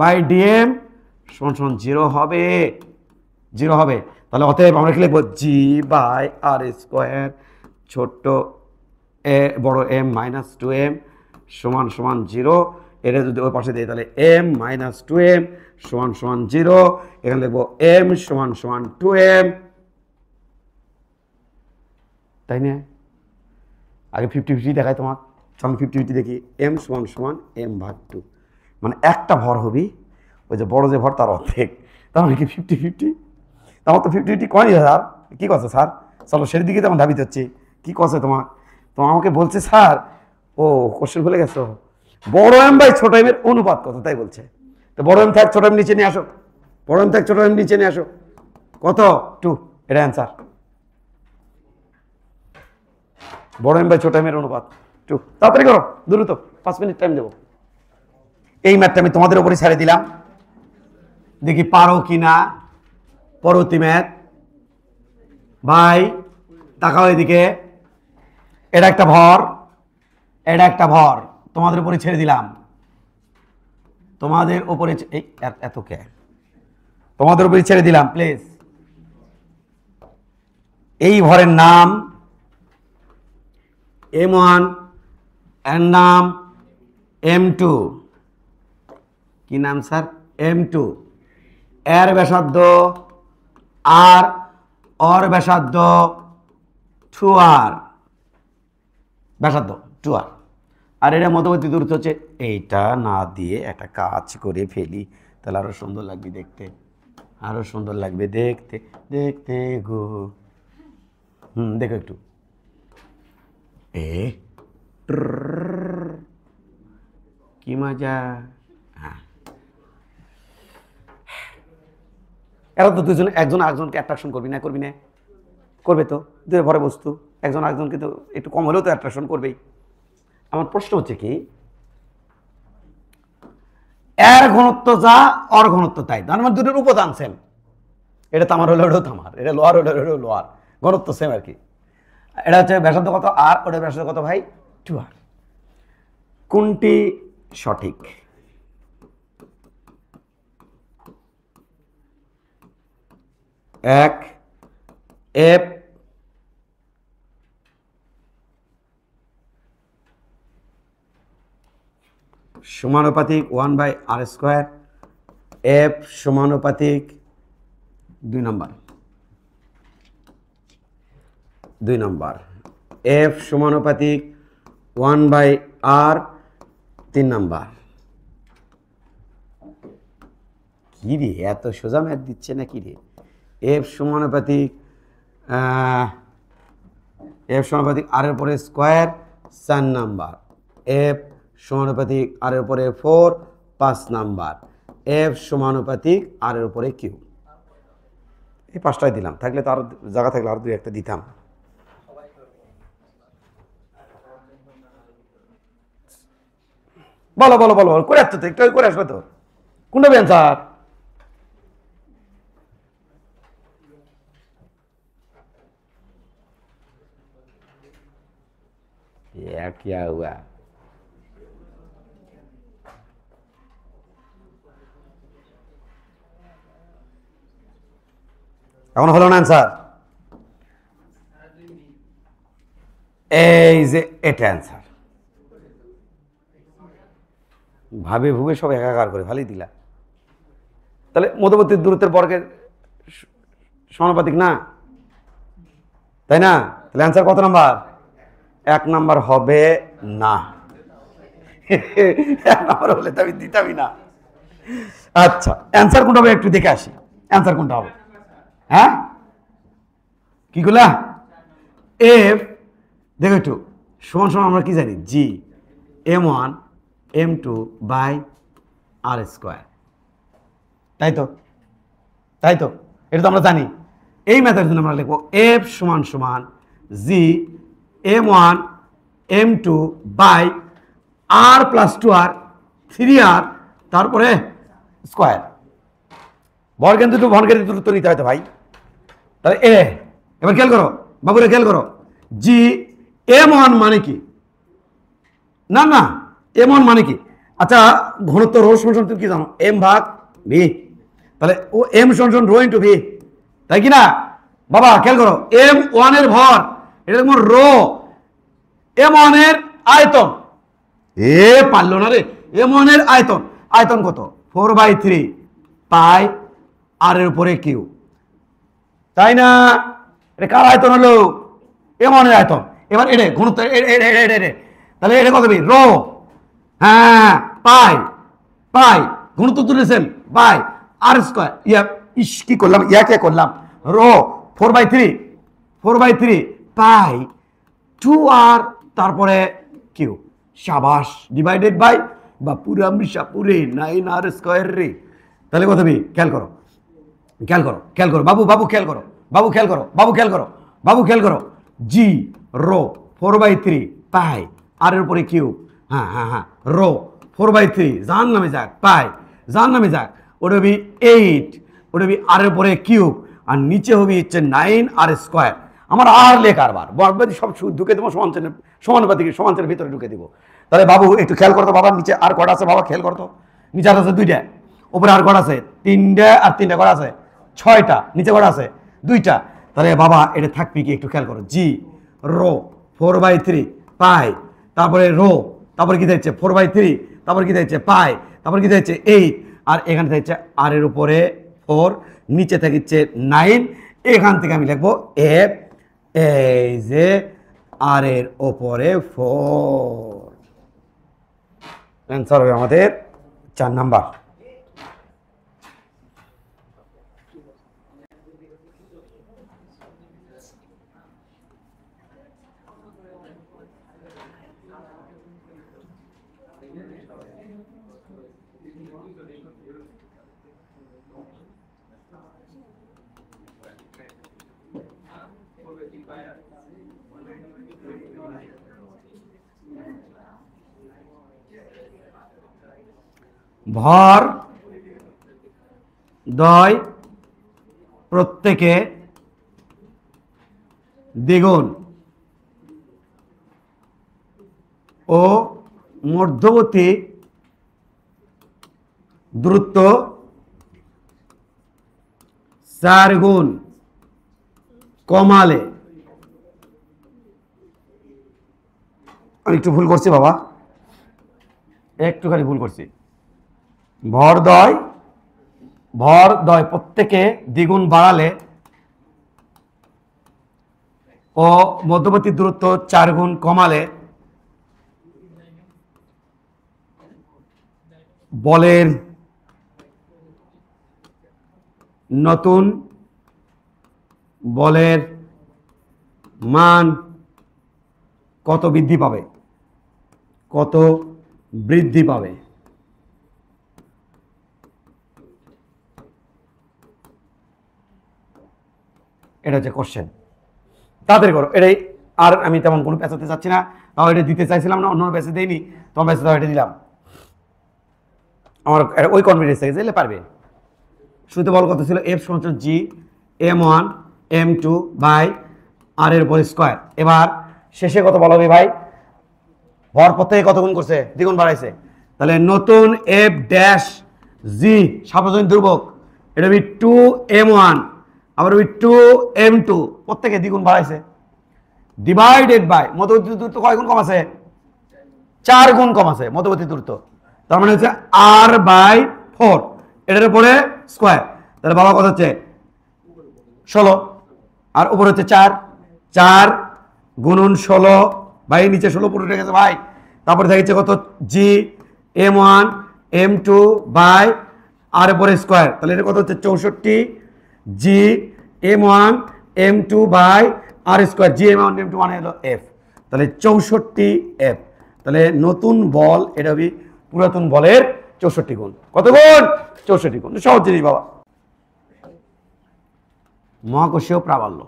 বাই ডিএম সমান 0 হবে, 0 হবে। তাহলে অতএব আমরা কি লিখবো, জি বাই আর স্কোয়ার ছোট্ট এ বড় এম মাইনাস 2m সমান 0। এটা যদি ওই পাশে দিই তাহলে m মাইনাস 2m সমান 0। এখানে লিখবো m সমান 2m, তাই না? আগে 50-50 দেখায় তোমার, আমি 50-50 দেখি, m সমান m/2, মানে একটা ভর হবি, ওই যে বড় যে ভর তার অর্ধেক, তার মানে কি 50-50? আমার তো 50-50 কয়নি স্যার, কী করছে স্যার? চলো সেদিক দিকে তেমন ধাবিত হচ্ছে, কী করছে তোমার? তো আমাকে বলছে স্যার, ও কোশ্চেন ভুলে গেছো, বড় এম বাই ছোট এম এর অনুপাত কত, তাই বলছে। তো বড় এম থাক ছোট এম নিচে নিয়ে আসো, বড় এম থাক ছোট এম নিচে নিয়ে আসো, কত? 2, এটা অ্যান্সার। বড় এম বাই ছোট এম এর অনুপাত 2। তাড়াতাড়ি করো, দ্রুত, 5 মিনিট টাইম দেবো। এই ম্যাথটা আমি তোমাদের উপরে ছেড়ে দিলাম, দেখি পারো কি না। পরবর্তী ম্যাথ ভাই, তাকাও এদিকে, এটা একটা ভর, এটা একটা ভর, তোমাদের উপরে ছেড়ে দিলাম, তোমাদের উপরে এই এত কে, তোমাদের উপরে ছেড়ে দিলাম প্লিজ। এই ভরের নাম m1, এর নাম m2, কি নাম স্যার? m2। এর ব্যাসার্ধ আর, অর ব্যাসার্ধ 2r, ব্যাসার্ধ 2r, আর এটা মধ্যবর্তী দূরত্ব হচ্ছে, এইটা না দিয়ে একটা কাজ করে ফেলি, তাহলে আরো সুন্দর লাগবে দেখতে, আরো সুন্দর লাগবে দেখতে, দেখতে গো। দেখো একটু, কি মজা। হ্যাঁ, এরা তো দুজন, একজন আরেকজনকে অ্যাট্রাকশন করবি না, করবি না? করবে তো, দুই ভরে বস্তু, একজন আরেকজনকে তো একটু কম হলেও তো অ্যাট্রাকশন করবেই। আমার প্রশ্ন হচ্ছে কি, এর ঘনত্ব যা, অর ঘনত্ব তাই, তার মানে দুটোর উপাদান সেম, এটা তামার হলে ওটাও তামার, এটা লোহার হলে ওটাও লোহার, ঘনত্ব সেম আর কি। এটা হচ্ছে ব্যাসার্ধ কত আর, ওটা ব্যাসার্ধ কত ভাই? 2r। কোনটি সঠিক? এক, এফ সমানুপাতিক 1/r², এফ সমানুপাতিক 2 নম্বর, এফ সমানুপাতিক 1/r 3 নম্বর। কি রে, এত সোজা ম্যাথ দিচ্ছে না কি রে? এফ সমানুপাতিক আর এর উপরে স্কোয়ার 4 নাম্বার, এফ সমানুপাতিক আর এর উপরে 4 5 নাম্বার, এফ সমানুপাতিক আর এর উপরে কিউ। এই 5টাই দিলাম, থাকলে তো আরো জায়গা থাকলে আর 2-1টা দিতাম। বলো বলো বলো, করে আসতো তো, একটু করে আসবে তো, কোনটা অ্যান্সার? क्या हुआ? এখন হলো না অ্যান্সার? এই যে এটা অ্যান্সার, ভাবে ভুবে সব একাকার করে ফালি দিলা। তাহলে মধ্যবর্তী দূরত্বের বর্গের সমানুপাতিক না, তাই না? তাহলে অ্যান্সার কত নাম্বার? 1 নাম্বার হবে না। 1 নাম্বার হলে তো আমি দিতামই না। আচ্ছা, অ্যান্সার কোনটা হবে একটু দেখে আসি, অ্যান্সার কোনটা হবে? হ্যাঁ, কি গুলা? এফ দেখো একটু, সমান আমরা কি জানি? G m1 m2 by R square. তাই তো এটা তো আমরা জানি। এই মেথডের জন্য আমরা লিখবো এফ সমান সমান জি m1 m2 by R plus 2r 3r তারপরে স্কোয়ার। বর্গের দুটো দূরত্ব নিতে হয়তো ভাই। তাহলে এবার খেয়াল করো বাবুরা, খেয়াল করো জি m1 মানে কি? না m1 মানে কি? আচ্ছা ঘনত্ব রো সমান তুমি কি জানো? m ভাগ ভি। তাহলে ও m সমান রো ইন্টু ভি, তাই কি না বাবা? খেয়াল করো m1 এর ভর, এটা তোমার রো, m1 এর আয়তন, পারলো না রে। m1 এর আয়তন কত? 4/3 পাই আর এর উপরে কিউ, তাই না? এটা কার আয়তন হলো? m1 এর আয়তন। এবার এটা ঘনত্ব, তাহলে এটা কত? রো, হ্যাঁ পাই ঘনত্ব তুলেছেন বাই আর স্কোয়ার। কি করলাম? কে করলাম? রো 4/3 পাই 2r তারপরে কিউ, সাবাস, ডিভাইডেড বাই বা পুরা মিশা পুরে 9r স্কোয়ার রে। তাহলে কত? খেয়াল করো বাবু খেয়াল করো জি রো 4/3 পাই আর এর উপরে কিউ, হ্যাঁ রো 4/3 জান নামে যাক পাই, জান নামে যাক, ওটা হবে 8, ওটা হবে আর এর উপরে কিউব, আর নিচে হবে হচ্ছে 9r স্কোয়ার। আমার আর লেখার বার বর্গবাদী সব ঢুকে দেবো সমানুপাতিকের ভিতরে ঢুকে দেবো। তাহলে বাবু একটু খেয়াল করতো বাবা, নিচে আর কটা আছে বাবা? খেয়াল করতো, নিচে আর আছে 2টা, উপরে আর কটা আছে? 3টা, আর 3টা কটা আছে? 6টা, নিচে কটা আছে? 2টা। তাহলে বাবা এটা থাকবে কি? একটু খেয়াল করো জি রো 4/3 পাই, তারপরে রো, তারপরে কি দিচ্ছে 4/3, তারপরে কি দিচ্ছে পাই, তারপরে কি দিচ্ছে 8, আর এখানে দিচ্ছে আর এর উপরে 4, নিচে থাকছে 9। এখান থেকে আমি লিখবো এফ, এই যে আর এর ওপরে 4। অ্যান্সার হবে আমাদের 4 নাম্বার। ভর দ্বয় প্রত্যেকে দ্বিগুণ ও মধ্যবর্তী দূরত্ব 4 গুণ কমালে, আমি একটু ভুল করছি বাবা, একটুখানি ভুল করছি। ভর দ্বয় প্রত্যেকে দ্বিগুণ বাড়ালে ও মধ্যবর্তী দূরত্ব 4 গুণ কমালে বলের নতুন বলের মান কত বৃদ্ধি পাবে? এটা হচ্ছে কোশ্চেন। তাড়াতাড়ি করো, এটাই। আর আমি তেমন কোনো পেঁচাতে চাচ্ছি না, তাও এটা দিতে চাইছিলাম না, অন্য পেঁচে দেয়নি, তোমার পেঁচে তাও এটা দিলাম। আমার ওই কনফিডেন্স থেকে যেলে পারবে। শুরুতে বল কত ছিল? এফ সমান জি m1 m2 বাই আর এর উপর স্কোয়ার। এবার শেষে কত বলা হবে ভাই? ভর প্রত্যেকে কত গুণ করছে? দ্বিগুণ বাড়াইছে। তাহলে নতুন এফ ড্যাশ জি সার্বজনীন ধ্রুবক, এটা হবে 2m1, আবার ওই 2m2, প্রত্যেকে দ্বিগুণ বাড়াইছে, ডিভাইডেড বাই মধ্যবর্তী দূরত্ব কয় গুণ কম আছে? 4 গুণ কম আছে মধ্যবর্তী দূরত্ব। তার মানে হচ্ছে r/4, এটার উপরে স্কোয়ার। তাহলে বাবা কত হচ্ছে? 16, আর উপরে হচ্ছে 4 গুণন 16 ভাই, নিচে 16 পুরো উঠে গেছে ভাই। তারপরে থাকছে কত? জি m1 m2 বাই আর উপরে স্কোয়ার। তাহলে এটা কত হচ্ছে? 64 জি m1 m2 by R square. G m1 m2 মানে হলো এফ, তাহলে 64 এফ। তাহলে নতুন বল এটা হবে পুরাতন বলের 64 গুণ। কত গুণ? 64 গুণ। সহজ জিনিস বাবা। মহাকর্ষীয় প্রাবল্য,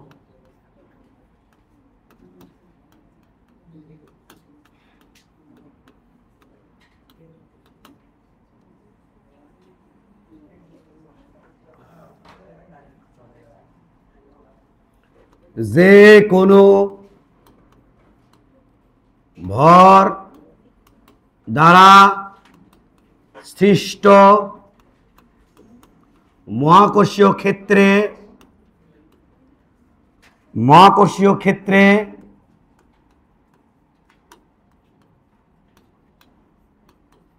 যে কোনো ভর দ্বারা সৃষ্ট মহাকর্ষীয় ক্ষেত্রে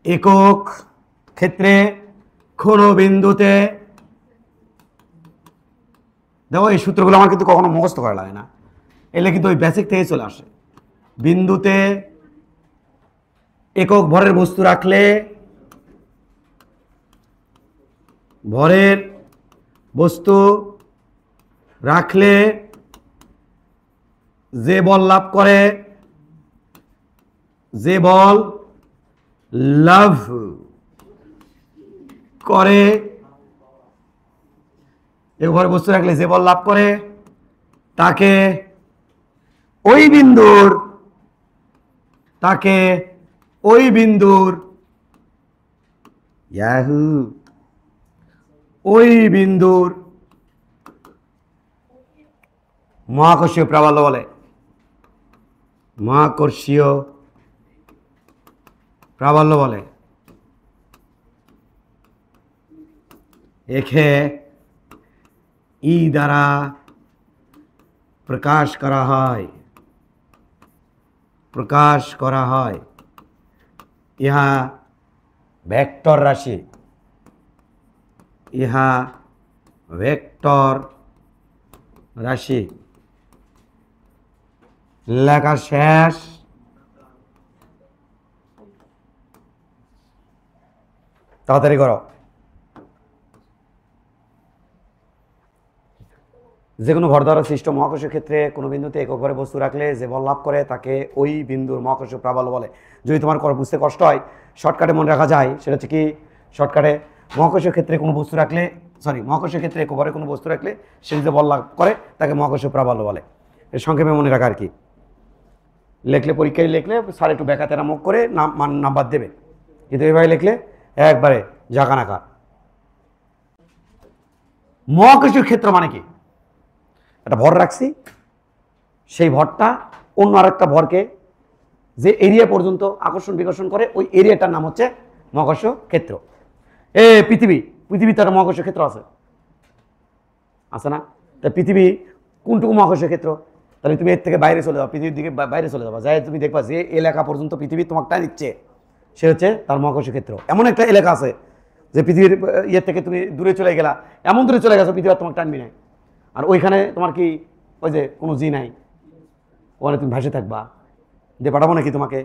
একক ক্ষেত্রে কোনো বিন্দুতে, দেখো এই সূত্রগুলো আমার কিন্তু কখনো মুখস্থ করা লাগে না, এলে কিন্তু ওই বেসিক থেকে চলে আসে। বিন্দুতে একক ভরের বস্তু রাখলে, ভরের বস্তু রাখলে যে বল লাভ করে, যে বল লাভ করে, এক ভরের বস্তু রাখলে যে বল লাভ করে তাকে ওই বিন্দুর মহাকর্ষীয় প্রাবল্য বলে। মহাকর্ষীয় প্রাবল্য বলে। একে ই দ্বারা প্রকাশ করা হয়। ইহা ভেক্টর রাশি। লেখা শেষ। তাড়াতাড়ি করো। যে কোনো ভর দ্বারা সৃষ্ট মহাকর্ষীয় ক্ষেত্রে কোনো বিন্দুতে একক ভরে বস্তু রাখলে যে বল লাভ করে তাকে ওই বিন্দুর মহাকর্ষীয় প্রাবল্য বলে। যদি তোমার বুঝতে কষ্ট হয়, শর্টকাটে মনে রাখা যায়। সেটা হচ্ছে কি, শর্টকাটে মহাকর্ষীয় ক্ষেত্রে কোনো বস্তু রাখলে, মহাকর্ষীয় ক্ষেত্রে একক ভরে কোনো বস্তু রাখলে সে যে বল লাভ করে তাকে মহাকর্ষীয় প্রাবল্য বলে। এর সংক্ষেপে মনে রাখা আর কি। লিখলে পরীক্ষায় লিখলে স্যার একটু ব্যাখ্যা তেরা মুখ করে নাম্বার দেবে, কিন্তু এইভাবে লিখলে একবারে জাকানাকা। মহাকর্ষীয় ক্ষেত্র মানে কি? একটা ভর রাখছি, সেই ভরটা অন্য আরেকটা ভরকে যে এরিয়া পর্যন্ত আকর্ষণ বিকর্ষণ করে, ওই এরিয়াটার নাম হচ্ছে মহাকর্ষীয় ক্ষেত্র। পৃথিবীতে একটা মহাকর্ষীয় ক্ষেত্র আছে না? তা পৃথিবী কোনটুকু মহাকর্ষীয় ক্ষেত্র? তাহলে তুমি এর থেকে বাইরে চলে যাও, পৃথিবীর দিকে বাইরে চলে যাবা, যাই তুমি দেখবা যে এলাকা পর্যন্ত পৃথিবী তোমাকে টান নিচ্ছে, সে হচ্ছে তার মহাকর্ষীয় ক্ষেত্র। এমন একটা এলাকা আছে যে পৃথিবীর ইয়ের থেকে তুমি দূরে চলে গেলা, এমন দূরে চলে গেছো পৃথিবী তোমাকে টানবি নাই, আর ওইখানে তোমার কি ওই যে কোনো জি নাই, ওখানে তুমি ভাসে থাকবা, যে পাঠাবো নাকি তোমাকে?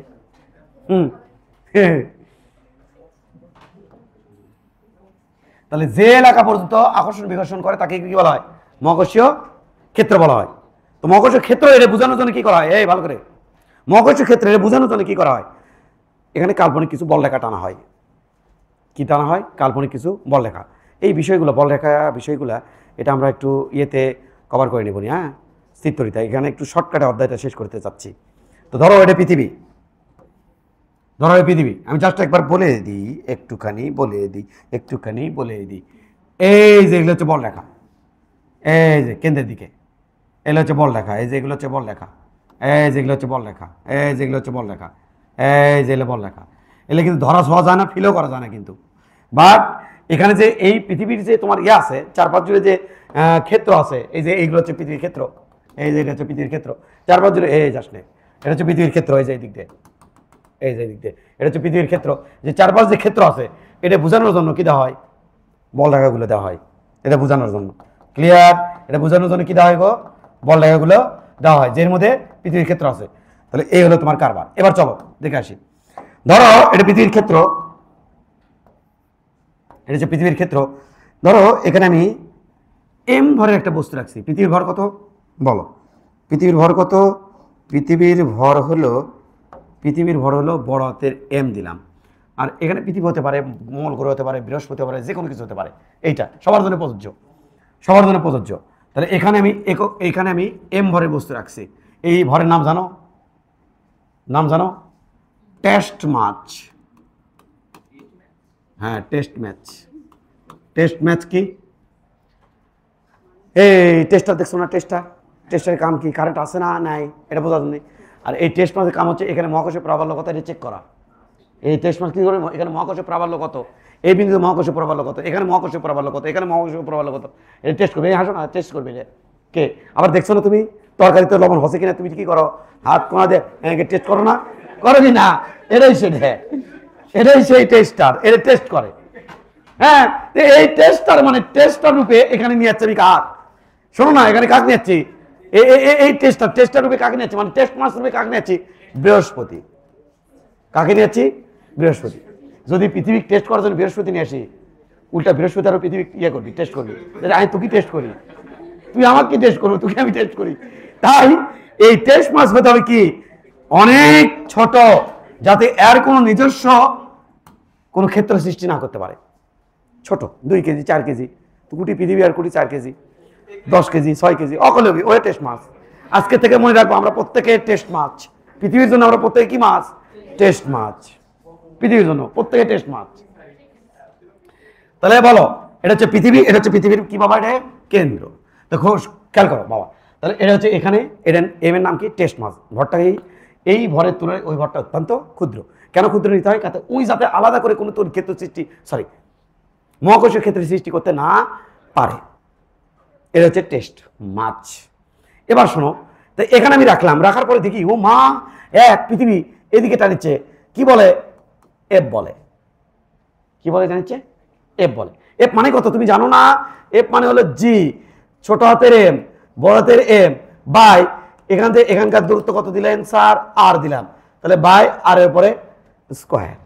তাহলে যে এলাকা পর্যন্ত আকর্ষণ বিকর্ষণ করে তাকে কি বলা হয়? মহাকর্ষীয় ক্ষেত্র বলা হয়। তো মহাকর্ষীয় ক্ষেত্র এটা বোঝানোর জন্য কি করা হয়? এই ভালো করে, মহাকর্ষীয় ক্ষেত্র এটা বোঝানোর জন্য কি করা হয়? এখানে কাল্পনিক কিছু বলরেখা টানা হয়। কি টানা হয়? কাল্পনিক কিছু বলরেখা। এই বিষয়গুলো, বলরেখা বিষয়গুলো, এটা আমরা একটু ইয়েতে কভার করে নেব, হ্যাঁ, স্থিরতরিতা। এখানে একটু শর্টকাটে অধ্যায়টা শেষ করতে চাচ্ছি। তো ধরো এটা পৃথিবী, আমি জাস্ট একবার বলে দিই, একটুখানি বলে দিই। এই যে এগুলো হচ্ছে বলরেখা, এই যে কেন্দ্রের দিকে এগুলো হচ্ছে বলরেখা, এই যে এগুলো হচ্ছে বলরেখা, এই যেগুলো হচ্ছে বলরেখা, এই যেগুলো হচ্ছে বলরেখা, এই যেগুলো বলরেখা। এগুলো কিন্তু ধরা ছোঁয়া যায় না, ফিলও করা যায় না কিন্তু। বাট এখানে যে এই পৃথিবীর যে তোমার ইয়ে আছে, চারপাশ জুড়ে যে ক্ষেত্র আছে, এই যে এইগুলো হচ্ছে পৃথিবীর ক্ষেত্র, এই যে এটা হচ্ছে পৃথিবীর ক্ষেত্র, চারপাশ জুড়ে এই যাস নে, এটা হচ্ছে পৃথিবীর ক্ষেত্র, এই যে এই দিক দিয়ে, এই যে দিক দিয়ে, এটা হচ্ছে পৃথিবীর ক্ষেত্র। যে চারপাশ যে ক্ষেত্র আছে, এটা বোঝানোর জন্য কি দেওয়া হয়? বলরেখাগুলো দেওয়া হয়, এটা বোঝানোর জন্য। ক্লিয়ার? এটা বোঝানোর জন্য কি দেওয়া হয় গো? বলরেখাগুলো দেওয়া হয়, যের মধ্যে পৃথিবীর ক্ষেত্র আছে। তাহলে এই হলো তোমার কারবার। এবার চলো দেখে আসি। ধরো এটা পৃথিবীর ক্ষেত্র, এটা হচ্ছে পৃথিবীর ক্ষেত্র। ধরো এখানে আমি এম ভরের একটা বস্তু রাখছি। পৃথিবীর ভর কত বলো? পৃথিবীর ভর কত? পৃথিবীর ভর হলো পৃথিবীর ভর হলো বড় হাতের এম দিলাম, আর এখানে পৃথিবী হতে পারে, মঙ্গল গ্রহ হতে পারে, বৃহস্পতি হতে পারে, যে কোনো কিছু হতে পারে। এইটা সবার জন্য প্রযোজ্য, সবার জন্য প্রযোজ্য। তাহলে এখানে আমি এইখানে আমি এম ভরের বস্তু রাখছি। এই ভরের নাম জানো? নাম জানো? Test match. হ্যাঁ, টেস্ট ম্যাচ। টেস্ট ম্যাচ কি? এই টেস্টার দেখছো না? টেস্টারের কাম কি? কারেন্ট আছে না নাই এটা বোঝার জন্য। আর এই টেস্ট ম্যাচের কাম হচ্ছে এখানে মহাকর্ষীয় প্রাবল্য কত এটা চেক করা। এই টেস্ট ম্যাচ কী করে? এখানে মহাকর্ষীয় প্রাবল্য কত, এই বিন্দুতে মহাকর্ষীয় প্রাবল্য কত, এখানে মহাকর্ষীয় প্রাবল্য কত, এখানে মহাকর্ষীয় প্রাবল্য কত, এটা টেস্ট করবে। এই হাসো না, টেস্ট করবে কে? আবার দেখছো না তুমি তরকারিতে লবণ হচ্ছে কিনা, তুমি কি করো? হাত কোনা দিয়ে টেস্ট করো না? করো কি না? এটাই সেটা, এটাই সেই টেস্টার, এটা টেস্ট করে। হ্যাঁ, এই টেস্টার মানে টেস্টার রূপে এখানে নিয়ে যাচ্ছে আমি কাক। শোনো না, এখানে কাক নিয়ে যাচ্ছি, এই টেস্টার রূপে কাকে নিয়ে যাচ্ছি, মানে টেস্ট মাস রূপে কাকে নিয়ে যাচ্ছি? বৃহস্পতি। কাকে নিয়ে যাচ্ছি? বৃহস্পতি। যদি পৃথিবী টেস্ট করার জন্য বৃহস্পতি নিয়ে আসি, উল্টা বৃহস্পতি আরো পৃথিবী ইয়ে করবি, টেস্ট করবি। আমি তোকে টেস্ট করি, তুই আমাকে টেস্ট করবো, তোকে আমি টেস্ট করি। তাই এই টেস্ট মাস হতে হবে কি অনেক ছোট, যাতে এর কোনো নিজস্ব কোনো ক্ষেত্র সৃষ্টি না করতে পারে। ছোট 2 কেজি 4 কেজি, তো কোটি পৃথিবী আর কোটি 4 কেজি, 10 কেজি 6 কেজি অকলবি ওই টেস্ট মাছ। আজকে থেকে মনে রাখবো আমরা প্রত্যেকে টেস্ট মাছ। পৃথিবীর জন্য আমরা প্রত্যেকে কি মাছ? টেস্ট মাছ। পৃথিবীর জন্য প্রত্যেকে টেস্ট মাছ। তাহলে বলো, এটা হচ্ছে পৃথিবী, এটা হচ্ছে পৃথিবীর কি বাবা? এটা কেন্দ্র। দেখো খেয়াল করো বাবা, তাহলে এটা হচ্ছে এখানে এটা এম এর নাম কি? টেস্ট মাছ। ভরটা এই ভরের তুলনায় ওই ভরটা অত্যন্ত ক্ষুদ্র। কেন ক্ষুদ্র নিতে হয়? কারণ ওই যাতে আলাদা করে কোনো ক্ষেত্র সৃষ্টি, মহাকর্ষীয় ক্ষেত্রে সৃষ্টি করতে না পারে। এটা হচ্ছে টেস্ট মাছ। এবার শোনো, তো এখানে আমি রাখলাম, রাখার পরে দেখি ও মা এক পৃথিবী এদিকে টানিচ্ছে, কি বলে? এফ বলে। কি বলে টানিচ্ছে? এফ বলে। এফ মানে কত তুমি জানো না? এফ মানে হলো জি, ছোট হাতের এম, বড় হাতের এম বাই এখান থেকে এখানকার দূরত্ব কত দিলেন স্যার? আর দিলাম, তাহলে বাই আর এর পরে স্কোয়ার।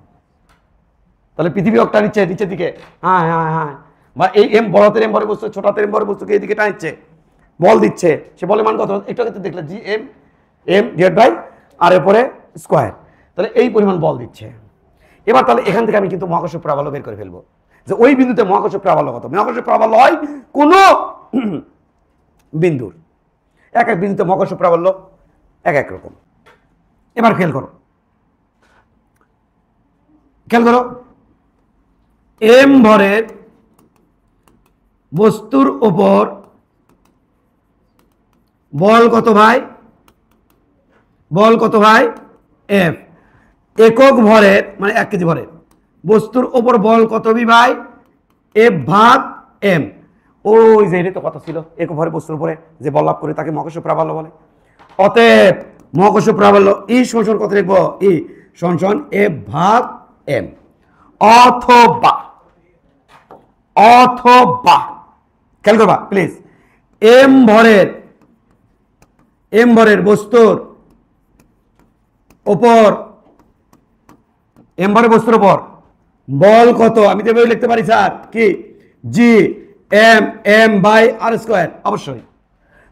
তাহলে পৃথিবী অক্টা নিচ্ছে নিচের দিকে, হ্যাঁ হ্যাঁ হ্যাঁ, বা এই এম বড় হাতের এম ভরে বস্তু ছোট হাতের এম ভরে বস্তুকে এইদিকে টানছে, বল দিচ্ছে। সে বলে মান কত? একটু ক্ষেত্রে দেখলে G M M divide by R এরপরে স্কোয়ার, তাহলে এই পরিমাণ বল দিচ্ছে। এবার তাহলে এখান থেকে আমি কিন্তু মহাকর্ষ প্রাবল্য বের করে ফেলবো, যে ওই বিন্দুতে মহাকর্ষ প্রাবল্য কত। মহাকর্ষ প্রাবল্য হয় কোন বিন্দুর, এক এক বিন্দুতে মহাকর্ষ প্রাবল্য এক এক রকম। এবার খেয়াল করো, খেয়াল করো, এম ভরের বস্তুর উপর বল কত ভাই? বল কত ভাই? এফ। একক ভরের মানে 1 কেজি ভরের বস্তুর উপর বল কত ভাই? এফ ভাগ এম। ওই যে এটা তো কথা ছিল, একক ভরের বস্তুর উপরে যে বল লাভ করে তাকে মহাকর্ষ প্রাবল্য বলে। অতএব মহাকর্ষ প্রাবল্য ই সমান কত লিখবো? ই সমান এফ ভাগ এম। অথবা অথবা খেয়াল করবা প্লিজ, এম ভরের বস্তুর উপর, এম ভরের বস্তুর উপর বল কত? আমি তো এভাবে লিখতে পারি স্যার, কি? G M M by R square. অবশ্যই।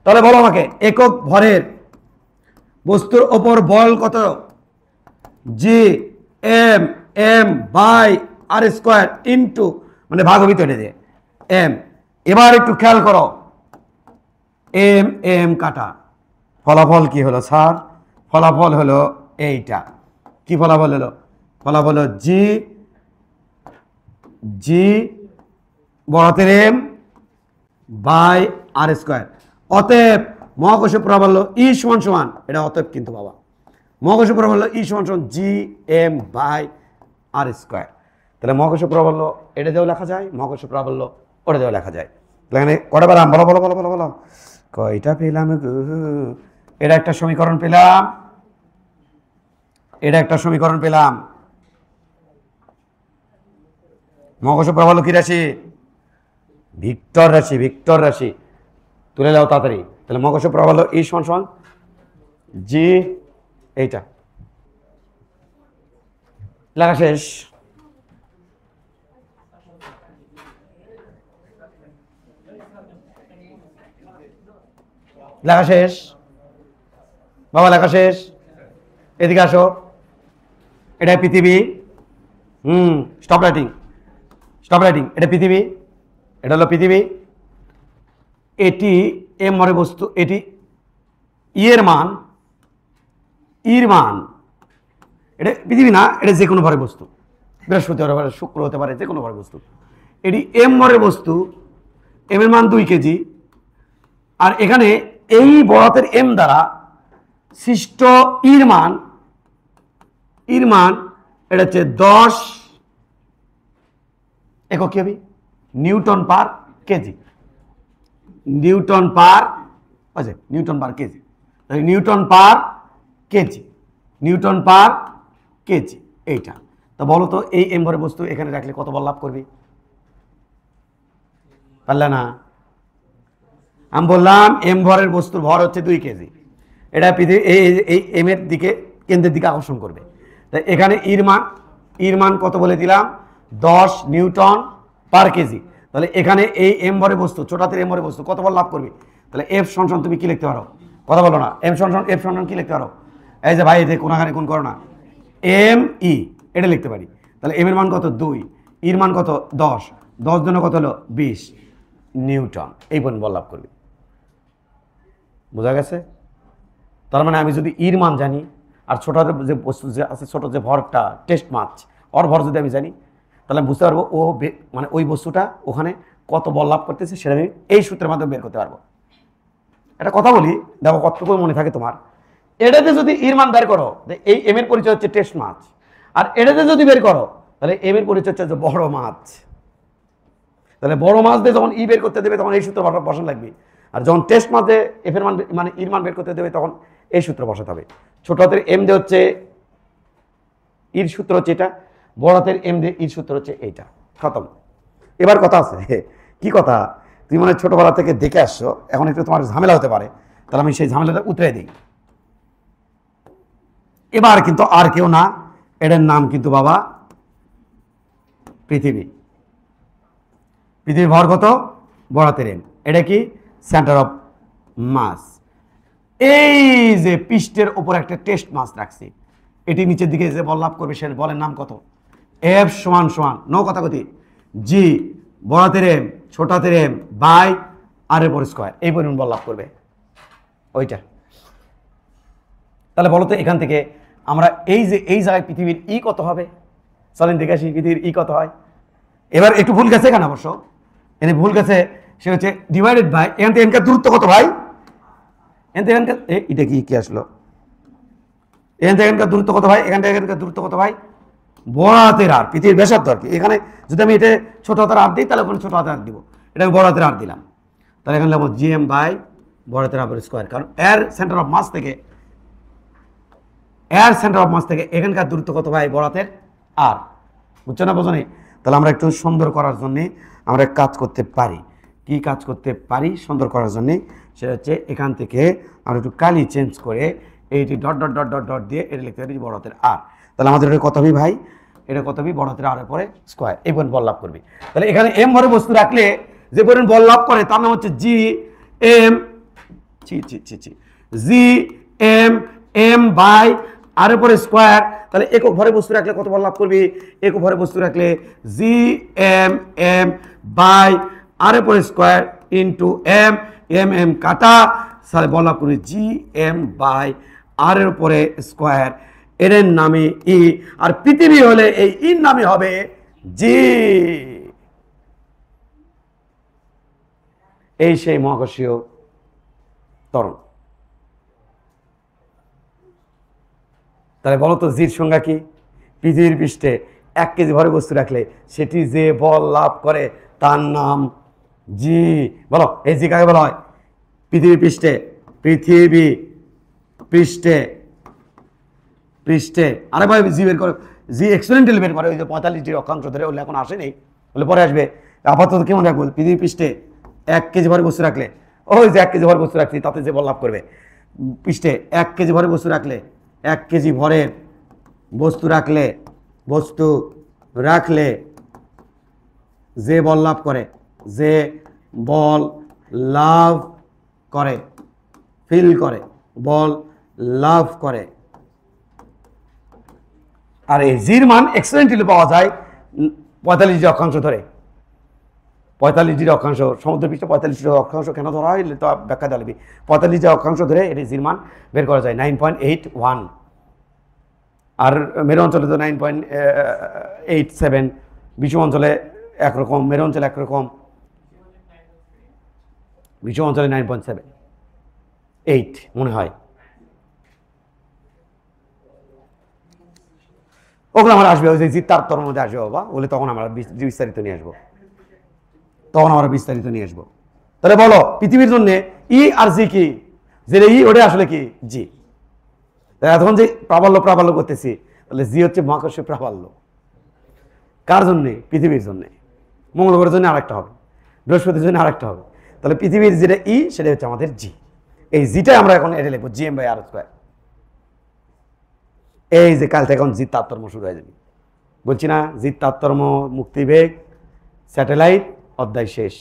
তাহলে বলো আমাকে, একক ভরের বস্তুর উপর বল কত? G M M by R square into, মানে ভাগ ভিতরে দিয়ে এম। এবার একটু খেয়াল করো, এম এম কাটা, ফলাফল কি হলো স্যার? ফলাফল হলো এইটা। কি ফলাফল হলো? ফলাফল হলো জি জি বড় হাতের এম বাই আর স্কোয়ার। অতএব মহাকর্ষ প্রাবল্য ই সমান সমান, এটা অতএব কিন্তু বাবা, মহাকর্ষ প্রাবল্য ই সমান সমান G M by R square. তাহলে মহাকর্ষ প্রাবল্য এটা দিয়েও লেখা যায়, মহাকর্ষ প্রাবল্য ওটা দিয়েও লেখা যায়। তাহলে কটা পেলাম? বলো বলো বলো বলো বলো, কয়টা পেলাম? এটা একটা সমীকরণ পেলাম, এটা একটা সমীকরণ পেলাম। মহাকর্ষ প্রাবল্য কি রাশি? ভিক্টর রাশি। ভিক্টর রাশি তুলে নাও তাড়াতাড়ি। তাহলে মহাকর্ষ প্রাবল্য ই সমান সমান জি, এইটা লেখা শেষ। লেখা শেষ বাবা, লেখা শেষ। এদিকে আসো, এটা পৃথিবী। Stop writing, stop writing. এটা পৃথিবী, এটা হলো পৃথিবী। এটি এম ভরের বস্তু, এটি ইয়ের মান, ইর মান। এটা পৃথিবী না, এটা যে কোনো ভরের বস্তু, বৃহস্পতি হতে পারে, শুক্র হতে পারে, যে কোনো ভরের বস্তু। এটি এম ভরের বস্তু, এম এর মান 2 কেজি। আর এখানে এই বড়াতের এম দ্বারা সৃষ্ট ইর মান, ইর মান এটা হচ্ছে 10 একক কি হবে? Newton per KG. Newton per, আচ্ছা newton per KG, newton per KG, newton per KG এইটা। তো বলো তো এই এম ভরের বস্তু এখানে রাখলে কত বল লাভ করবি? পারলে না? আমি বললাম এম ভরের বস্তুর ভর হচ্ছে 2 কেজি। এটা পৃথিবী এই এম এর দিকে, কেন্দ্রের দিকে আকর্ষণ করবে। তাই এখানে ইর মান কত বলে দিলাম? 10 নিউটন পার কেজি। তাহলে এখানে এই এম ভরের বস্তু, ছোট হাতের এম ভরের বস্তু কত বল লাভ করবে? তাহলে এফ সমান তুমি কি লিখতে পারো? কথা বলো না। এফ সমান কি লিখতে পারো? এই যে ভাই এতে কোনাখানে কোন করো না, এম ই এটা লিখতে পারি। তাহলে এম এর মান কত? 2, ইর মান কত? 10, 10 জন্য কত হলো? 20 নিউটন। এই পর্যন্ত বল লাভ করবে। বোঝা গেছে? তার মানে আমি যদি ইর মান জানি, আর ছোট যে বস্তু যে আছে, ছোট যে ভরটা টেস্ট মাছ, ওর ভর যদি আমি জানি, তাহলে আমি বুঝতে পারবো ও মানে ওই বস্তুটা ওখানে কত বল লাভ করতেছে, সেটা আমি এই সূত্রের মাধ্যমে বের করতে পারবো। এটা কথা বলি, দেখো কতটুকু মনে থাকে তোমার। এটাতে যদি ইর মান বের করো, এই এম এর পরিচয় হচ্ছে টেস্ট মাছ, আর এটাতে যদি বের করো তাহলে এম এর পরিচয় হচ্ছে বড় মাছ। তাহলে বড় মাছ দিয়ে যখন ই বের করতে দেবে তখন এই সূত্র বসানো লাগবে, আর যখন টেস্ট মাঝে এফ এর মান মানে ইর মান বের করতে দেবে তখন এই সূত্র বসাতে হবে। ছোট হাতের এম দিয়ে হচ্ছে ইর সূত্র হচ্ছে এটা, বড় হাতের এম দিয়ে ইর সূত্র হচ্ছে এইটা। খতম। এবার কথা আছে, কি কথা? তুমি মানে ছোটবেলা থেকে দেখে আসছো, এখন একটু তোমার ঝামেলা হতে পারে, তাহলে আমি সেই ঝামেলাটা উতরে দিই। এবার কিন্তু আর কেউ না, এটার নাম কিন্তু বাবা পৃথিবী। পৃথিবীর ভর কত? বড় হাতের এম। এটা কি? Centre of mass. এই যে পৃষ্ঠের উপর একটা টেস্ট মাস রাখছি, এটি নিচের দিকে যে বল লাভ করবে সে বলের নাম কত? এফ সমান সমান নো কথা কথি জি বড় হাতের এম ছোট হাতের এম বাই আর এর পর স্কয়ার। এই পরিমাণ বল লাভ করবে ওইটা। তাহলে বলো তো এখান থেকে আমরা এই যে এই জায়গায় পৃথিবীর ই কত হবে? চলেন দেখে আসি পৃথিবীর ই কত হয়। এবার একটু ভুল গেছে কেন অবশ্য, এনে ভুল গেছে, সে হচ্ছে ডিভাইডেড বাই, এখান থেকে এখানকার দূরত্ব কত ভাই? এখান থেকে এখানকার এটা কি আসলো? এখান থেকে এখানকার দূরত্ব কত ভাই? এখান থেকে এখানকার দূরত্ব কত ভাই? বড় হাতের আর, পৃথিবীর ব্যাসার্ধ আর কি। এখানে যদি আমি এটা ছোট হাতের আর দিই তাহলে ওখানে ছোট হাতের আর দিব, এটা আমি বড় হাতের আর দিলাম। তাহলে এখানে লিখবো জিএম বাই বড় হাতের আর স্কোয়ার, কারণ এর সেন্টার অফ মাস থেকে, এর সেন্টার অফ মাস থেকে এখানকার দূরত্ব কত ভাই? বড় হাতের আর। বুঝছো না? বোঝো নি? তাহলে আমরা একটু সুন্দর করার জন্যে আমরা কাজ করতে পারি। কি কাজ করতে পারি সুন্দর করার জন্যে? সেটা হচ্ছে এখান থেকে আমরা একটু কালি চেঞ্জ করে এইটি dot dot dot dot dot দিয়ে এটা লিখতে পারি বড় হাতের আর। তাহলে আমাদের এটা কত হবে ভাই? এটা কত হবে? বড় হাতের আর এর পরে স্কোয়ার। এই পরিমাণ বল লাভ করবে। তাহলে এখানে এম ভরে বস্তু রাখলে যে পরিমাণ বল লাভ করে তার নাম হচ্ছে G M G M M by R এর পরে স্কোয়ার। তাহলে একক ভরে বস্তু রাখলে কত বল লাভ করবি? একক ভরে বস্তু রাখলে G M M by R এর পরে square into M M M কাটা, তাহলে বল লাভ করবি জি এম বাই আর এর উপরে স্কোয়ার। এর নামে ই, আর পৃথিবী হলে এই ইর নামে হবে জি। এই সেই মহাকর্ষীয় ত্বরণ। তাহলে বলো তো জির সংজ্ঞা কি? পৃথিবীর পৃষ্ঠে 1 কেজি ভরে বস্তু রাখলে সেটি যে বল লাভ করে তার নাম জি। বলো এই জি কাকে বলা হয়? পৃথিবী পৃষ্ঠে, পৃথিবী পৃষ্ঠে, পৃষ্ঠে আরে ভাই জি বের করে, জি এক্সপেরিমেন্টাল বের করে, ওই যে 45 অক্ষাংশ ধরে, ওগুলো এখন আসেনি, বলে পরে আসবে। আপাতত কেমন রাখবো? পৃথিবী পৃষ্ঠে 1 কেজি ভরে বস্তু রাখলে, ওই যে 1 কেজি ভরে বস্তু রাখছি তাতে যে বল লাভ করবে। পৃষ্ঠে 1 কেজি ভরে বস্তু রাখলে, 1 কেজি ভরের বস্তু রাখলে, বস্তু রাখলে যে বল লাভ করে, যে বল লাভ করে, ফিল করে, বল লাভ করে। আর এই জির মান এক্সিডেন্টালি পাওয়া যায় 45 অক্ষাংশ ধরে। 45 অক্ষাংশ, সমুদ্রপৃষ্ঠ 45 অক্ষাংশ কেন ধরা হয় তো ব্যাখ্যা দিবি। 45 অক্ষাংশ ধরে এটি জির মান বের করা যায় 9.81। আর মেরু অঞ্চলে তো 9.87, বিষুব অঞ্চলে একরকম, মেরু অঞ্চলে একরকম, বিষুব অঞ্চলে 9.78 মনে হয়। ওগুলো আমার আসবে, ওই যে জিত তারতর মধ্যে আসবে বাবা, বলে তখন আমরা বিস্তারিত নিয়ে আসবো, তাহলে বলো পৃথিবীর জন্য ই আর জি কি? যে ই ওটা আসলে কি? জি। এখন যে প্রাবল্য করতেছি, তাহলে জি হচ্ছে মহাকর্ষীয় প্রাবল্য। কার জন্য? পৃথিবীর জন্য। মঙ্গল গ্রহের জন্য আরেকটা হবে, বৃহস্পতির জন্য আরেকটা হবে। তাহলে পৃথিবীর যেটা ই, সেটা হচ্ছে আমাদের জি। এই জিটাই আমরা এখন এটা লিখবো GM/r²। এই যে কাল থেকে এখন জিত তারতম্য শুরু হয়ে যাবে, বলছি না? জিত তারতম্য, মুক্তিবেগ, স্যাটেলাইট, অধ্যায় শেষ।